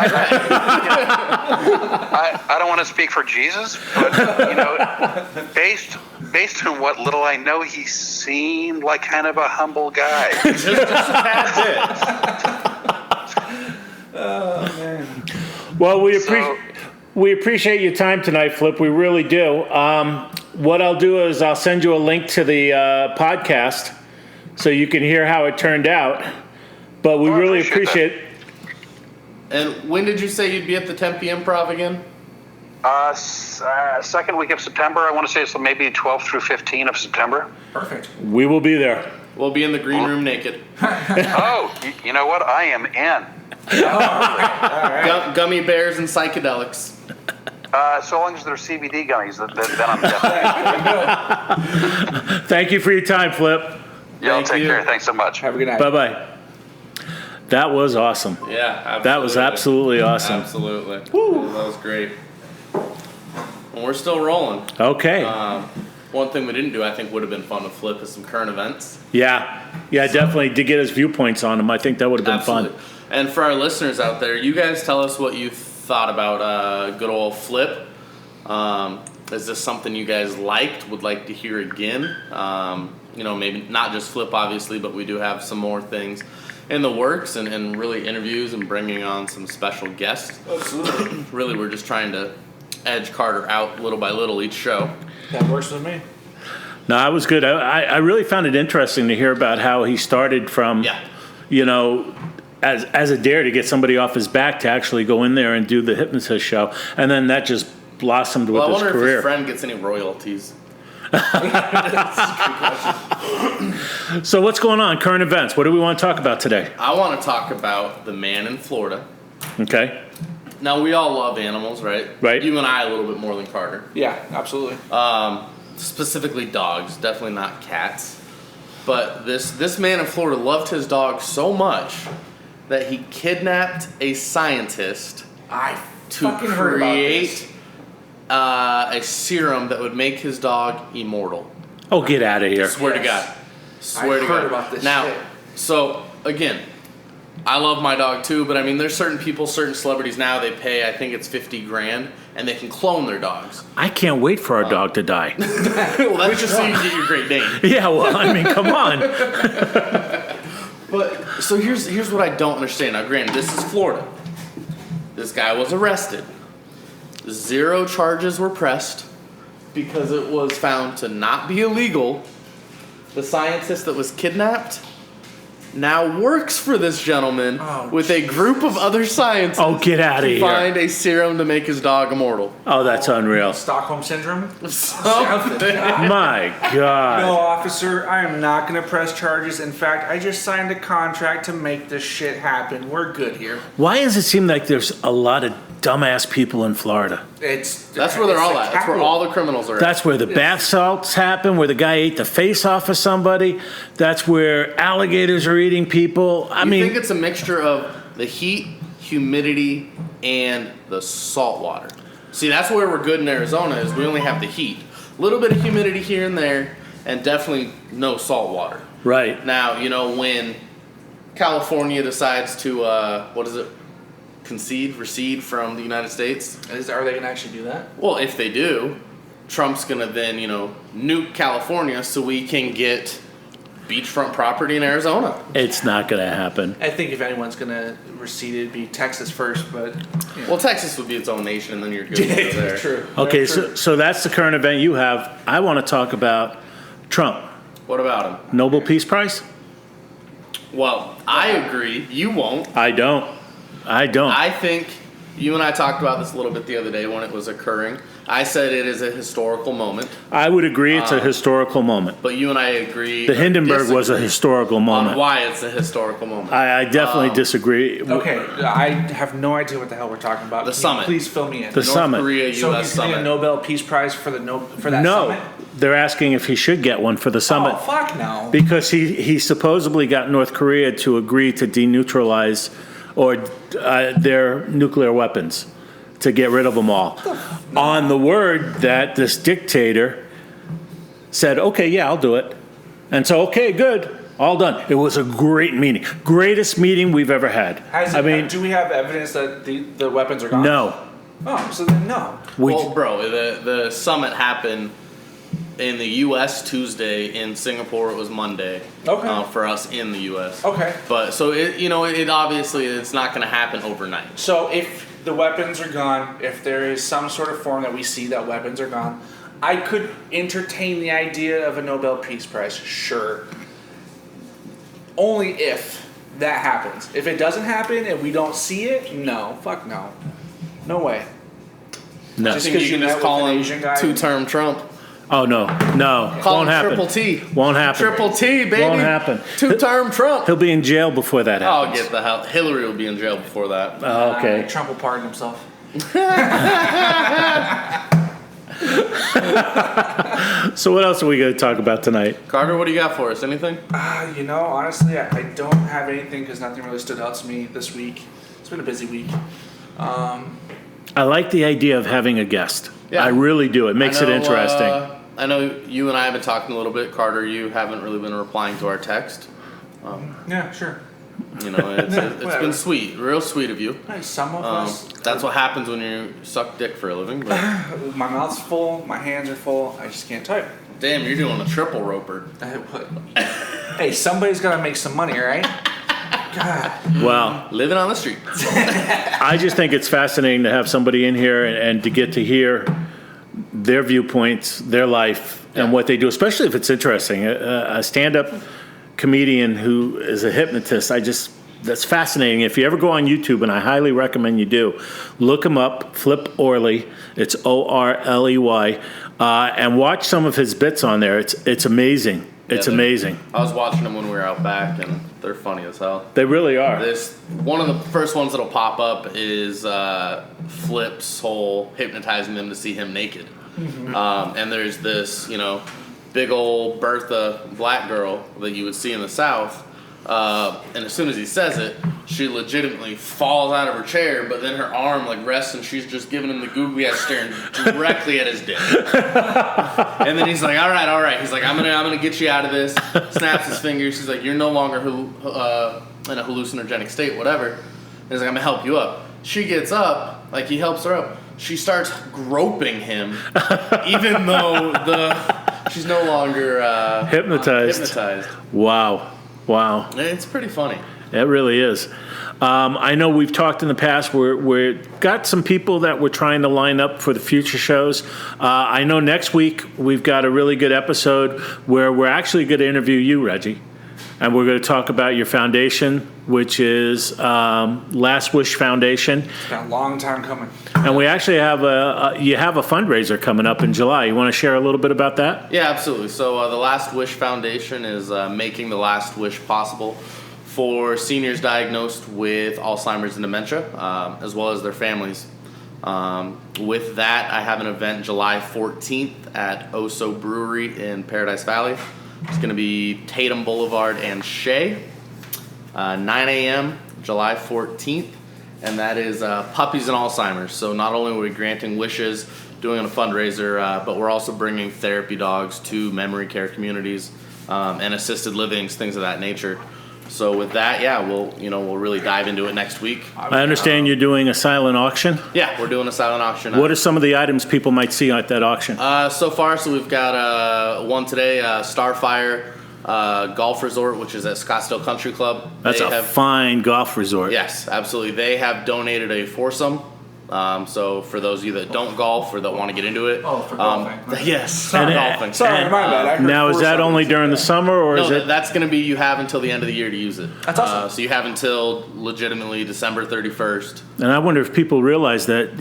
I don't want to speak for Jesus, but based on what little I know, he seemed like kind of a humble guy. just a tad bit. Oh man. Well, we appreciate your time tonight, Flip. We really do. What I'll do is I'll send you a link to the podcast so you can hear how it turned out. But we really appreciate it. And when did you say you'd be at the Tempe Improv again? Second week of September. I want to say it's maybe 12 through 15 of September. Perfect. We will be there. We'll be in the green room naked. Oh, you know what? I am in. All right. Gummy bears and psychedelics. So long as they're CBD gummies, then I'm definitely. Thank you for your time, Flip. Y'all take care. Thanks so much. Have a good night. Bye-bye. That was awesome. Yeah, absolutely. That was absolutely awesome. Absolutely. Woo. That was great. And we're still rolling. Okay. One thing we didn't do, I think, would have been fun to flip is some current events. Yeah, definitely to get his viewpoints on them. I think that would have been fun. And for our listeners out there, you guys tell us what you thought about good old Flip. Is this something you guys liked, would like to hear again? Maybe not just Flip, obviously, but we do have some more things in the works and really interviews and bringing on some special guests. Absolutely. Really, we're just trying to edge Carter out little by little each show. That works with me. No, I was good. I really found it interesting to hear about how he started from, as a dare to get somebody off his back to actually go in there and do the Hypnotist show. And then that just blossomed with his career. I wonder if career. his friend gets any royalties. So what's going on? Current events. What do we want to talk about today? I want to talk about the man in Florida. Okay. Now, we all love animals, right? Right. You and I a little bit more than Carter. Yeah, absolutely. Specifically dogs, definitely not cats. But this man in Florida loved his dog so much that he kidnapped a scientist to fucking heard about create a serum that would make his dog immortal. Oh, get out of here. Swear to God. Swear to heard God. about this now, shit. So, again, I love my dog too, but I mean, there's certain people, certain celebrities now, they pay, I think it's $50,000, and they can clone their dogs. I can't wait for our dog to die. Well, that's just so you can get your Great Dane. Yeah, well, I mean, come on. But, so here's what I don't understand. Now, granted, this is Florida. This guy was arrested. 0 charges were pressed because it was found to not be illegal. The scientist that was kidnapped now works for this gentleman with a group of other scientists. Oh, get out of to here. find a serum to make his dog immortal. Oh, that's unreal. Stockholm Syndrome? Something. My God. No, officer, I am not going to press charges. In fact, I just signed a contract to make this shit happen. We're good here. Why does it seem like there's a lot of dumbass people in Florida? That's where they're all at. That's where all the criminals are at. That's where the bath salts happen, where the guy ate the face off of somebody. That's where alligators are eating people. I mean, think it's a mixture of the heat, humidity, and the salt water. See, that's where we're good in Arizona is we only have the heat. A little bit of humidity here and there, and definitely no salt water. right. Now, when California decides to, recede from the United States. Are they going to actually do that? Well, if they do, Trump's going to then, nuke California so we can get beachfront property in Arizona. It's not going to happen. I think if anyone's going to recede, it'd be Texas first, but... Well, Texas would be its own nation, and then you're good over there. True. Okay, True. so that's the current event you have. I want to talk about Trump. What about him? Nobel Peace Prize? Well, I agree. You won't. I don't. I think you and I talked about this a little bit the other day when it was occurring. I said it is a historical moment. I would agree it's a historical moment. But you and I agree. The Hindenburg was a historical moment. On why it's a historical moment. I definitely disagree. Okay, I have no idea what the hell we're talking about. The Can you summit. Please fill me in. The summit. North Korea, So U.S. he's getting a summit. Nobel Peace Prize for that No, summit? they're asking if he should get one for the summit. Oh, fuck no. Because he supposedly got North Korea to agree to deneutralize their nuclear weapons, to get rid of them all. On the word that this dictator said, okay, yeah, I'll do it. And so, okay, good. All done. It was a great meeting. Greatest meeting we've ever had. Do we have evidence that the weapons are gone? No. Oh, so then no. Well, bro, the summit happened in the U.S. Tuesday. In Singapore, it was Monday. Okay. For us in the U.S. Okay. But so it obviously it's not going to happen overnight. So if the weapons are gone, if there is some sort of form that we see that weapons are gone, I could entertain the idea of a Nobel Peace Prize, sure. Only if that happens. If it doesn't happen and we don't see it, no. Fuck no. No way. No. Just because you can just call him two-term Trump. Oh, no. Call Won't him happen. Triple T. Won't happen. Triple T, baby. Won't happen. Two-term Trump. He'll be in jail before that Oh, happens. get the hell. Hillary will be in jail before that. Oh, okay. Trump will pardon himself. So what else are we going to talk about tonight? Carter, what do you got for us? Anything? Honestly, I don't have anything because nothing really stood out to me this week. It's been a busy week. I like the idea of having a guest. Yeah. I really do. It makes it interesting. I know you and I have been talking a little bit. Carter, you haven't really been replying to our text. Yeah, sure. It's been sweet, real sweet of you. Hey, some of us. That's what happens when you suck dick for a living. But My mouth's full, my hands are full, I just can't type. damn, you're doing a triple roper. Hey, somebody's got to make some money, right? God. Well, Living on the street. I just think it's fascinating to have somebody in here and to get to hear their viewpoints, their life, and what they do, especially if it's interesting. A stand-up comedian who is a hypnotist, that's fascinating. If you ever go on YouTube, and I highly recommend you do, look him up, Flip Orley. It's Orley, and watch some of his bits on there. It's amazing. It's amazing. I was watching them when we were out back, and they're funny as hell. They really are. One of the first ones that'll pop up is Flip's whole hypnotizing them to see him naked. Mm-hmm. And there's this, big old Bertha black girl that you would see in the South. And as soon as he says it, she legitimately falls out of her chair, but then her arm rests and she's just giving him the googly eyes, staring directly at his dick. And then he's like, all right. He's like, I'm gonna get you out of this. Snaps his fingers. He's like, you're no longer in a hallucinogenic state, whatever. And he's like, I'm gonna help you up. She gets up, he helps her up. She starts groping him, even though she's no longer hypnotized. Wow. It's pretty funny. It really is. I know we've talked in the past. We're got some people that we're trying to line up for the future shows. I know next week we've got a really good episode where we're actually going to interview you, Reggie. And we're going to talk about your foundation, which is Last Wish Foundation. It's been a long time coming. And we actually have a fundraiser coming up in July. You want to share a little bit about that? Yeah, absolutely. So the Last Wish Foundation is making the last wish possible for seniors diagnosed with Alzheimer's and dementia, as well as their families. With that, I have an event July 14th at Oso Brewery in Paradise Valley. It's going to be Tatum Boulevard and Shea, 9 a.m., July 14th, and that is Puppies and Alzheimer's. So not only are we granting wishes, doing a fundraiser, but we're also bringing therapy dogs to memory care communities and assisted livings, things of that nature. So with that, we'll really dive into it next week. I understand you're doing a silent auction. Yeah, we're doing a silent auction. What are some of the items people might see at that auction? So we've got one today, Starfire Golf Resort, which is at Scottsdale Country Club. That's a fine golf resort. Yes, absolutely. They have donated a foursome. So for those of you that don't golf or that want to get into it. Oh, for golfing. Yes, golfing. Sorry, my bad. Now, is that only during the summer, or is it? That's going to be, you have until the end of the year to use it. That's awesome. So you have until legitimately December 31st. And I wonder if people realize that,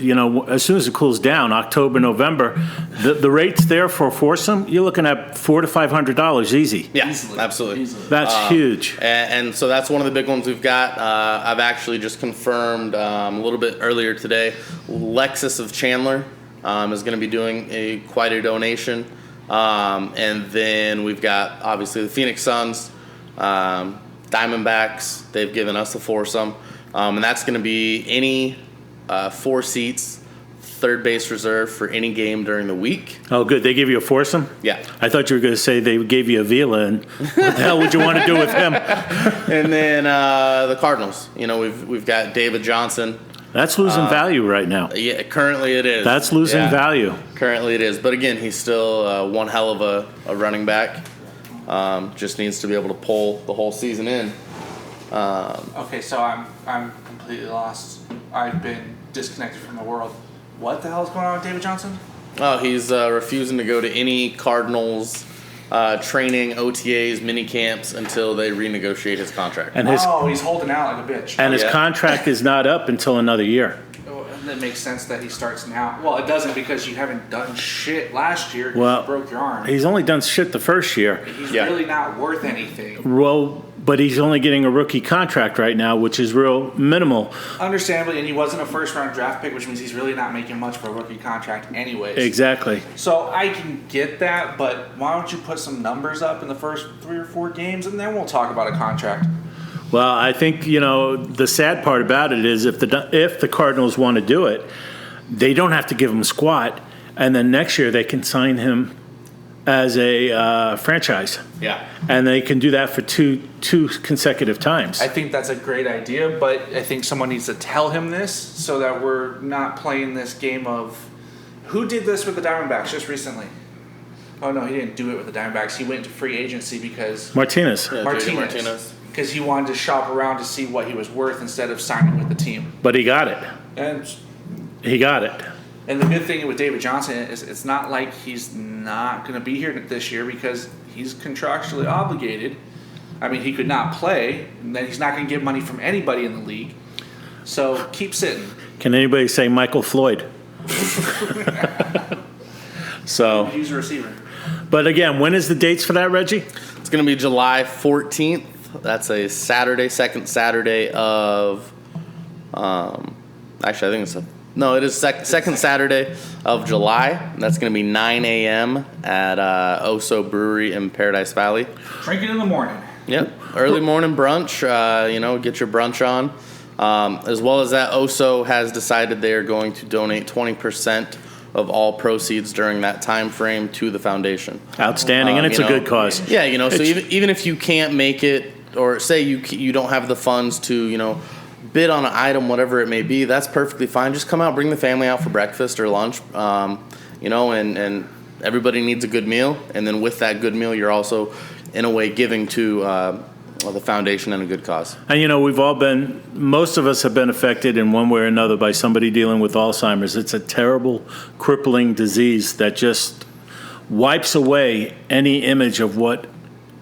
as soon as it cools down, October, November, the rates there for a foursome, you're looking at $400 to $500 easy. Yeah, absolutely. That's huge. And so that's one of the big ones we've got. I've actually just confirmed a little bit earlier today. Lexus of Chandler is going to be doing quite a donation. And then we've got, obviously, the Phoenix Suns, Diamondbacks. They've given us a foursome. And that's going to be any 4 seats, third base reserve for any game during the week. Oh, good. They give you a foursome? Yeah. I thought you were going to say they gave you a Vila, and what the hell would you want to do with him? And then the Cardinals. We've got David Johnson. That's losing value right now. Yeah, currently it is. That's losing value. Currently it is. But again, he's still one hell of a running back. Just needs to be able to pull the whole season in. Okay, so I'm completely lost. I've been disconnected from the world. What the hell is going on with David Johnson? Oh, he's refusing to go to any Cardinals training, OTAs, mini camps until they renegotiate his contract. And he's holding out like a bitch. And his contract is not up until another year. Oh, and that makes sense that he starts now. Well, it doesn't because you haven't done shit last year. Well, you broke your arm. He's only done shit the first year. He's really not worth anything. Well, but he's only getting a rookie contract right now, which is real minimal. Understandably, and he wasn't a first-round draft pick, which means he's really not making much for a rookie contract anyways. Exactly. So I can get that, but why don't you put some numbers up in the first 3 or 4 games, and then we'll talk about a contract. Well, I think, the sad part about it is if the Cardinals want to do it, they don't have to give him squat, and then next year they can sign him as a franchise. Yeah. And they can do that for two consecutive times. I think that's a great idea, but I think someone needs to tell him this so that we're not playing this game of who did this with the Diamondbacks just recently. Oh no, he didn't do it with the Diamondbacks. He went into free agency because Martinez. Yeah, Martinez. Because he wanted to shop around to see what he was worth instead of signing with the team. But he got it. And he got it. And the good thing with David Johnson is it's not like he's not going to be here this year because he's contractually obligated. I mean, he could not play, and then he's not going to get money from anybody in the league. So keep sitting. Can anybody say Michael Floyd? So. Use a receiver. But again, when is the dates for that, Reggie? It's going to be July 14th. That's a Saturday, second Saturday of. Actually, I think it's it is second Saturday of July. That's going to be 9 a.m. at Oso Brewery in Paradise Valley. Drink it in the morning. Yep, early morning brunch. Get your brunch on. As well as that, Oso has decided they are going to donate 20% of all proceeds during that time frame to the foundation. Outstanding, and it's a good cause. Yeah, so even if you can't make it, or say you don't have the funds to, bid on an item, whatever it may be, that's perfectly fine. Just come out, bring the family out for breakfast or lunch, and everybody needs a good meal. And then with that good meal, you're also, in a way, giving to the foundation and a good cause. And, most of us have been affected in one way or another by somebody dealing with Alzheimer's. It's a terrible, crippling disease that just wipes away any image of what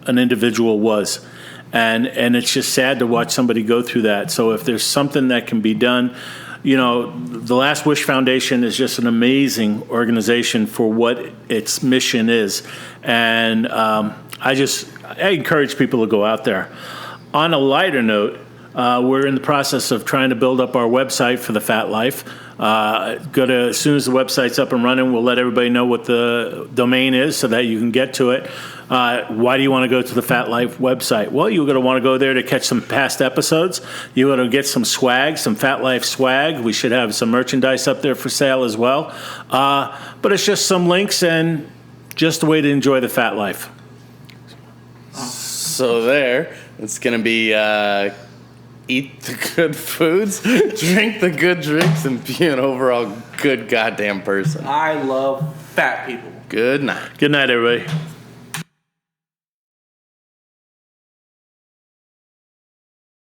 an individual was. And it's just sad to watch somebody go through that. So if there's something that can be done, the Last Wish Foundation is just an amazing organization for what its mission is. And I encourage people to go out there. On a lighter note, we're in the process of trying to build up our website for the Fat Life. As soon as the website's up and running, we'll let everybody know what the domain is so that you can get to it. Why do you want to go to the Fat Life website? Well, you're going to want to go there to catch some past episodes. You're going to get some swag, some Fat Life swag. We should have some merchandise up there for sale as well. But it's just some links and just a way to enjoy the Fat Life. So it's going to be eat the good foods, drink the good drinks, and be an overall good goddamn person. I love fat people. Good night. Good night, everybody.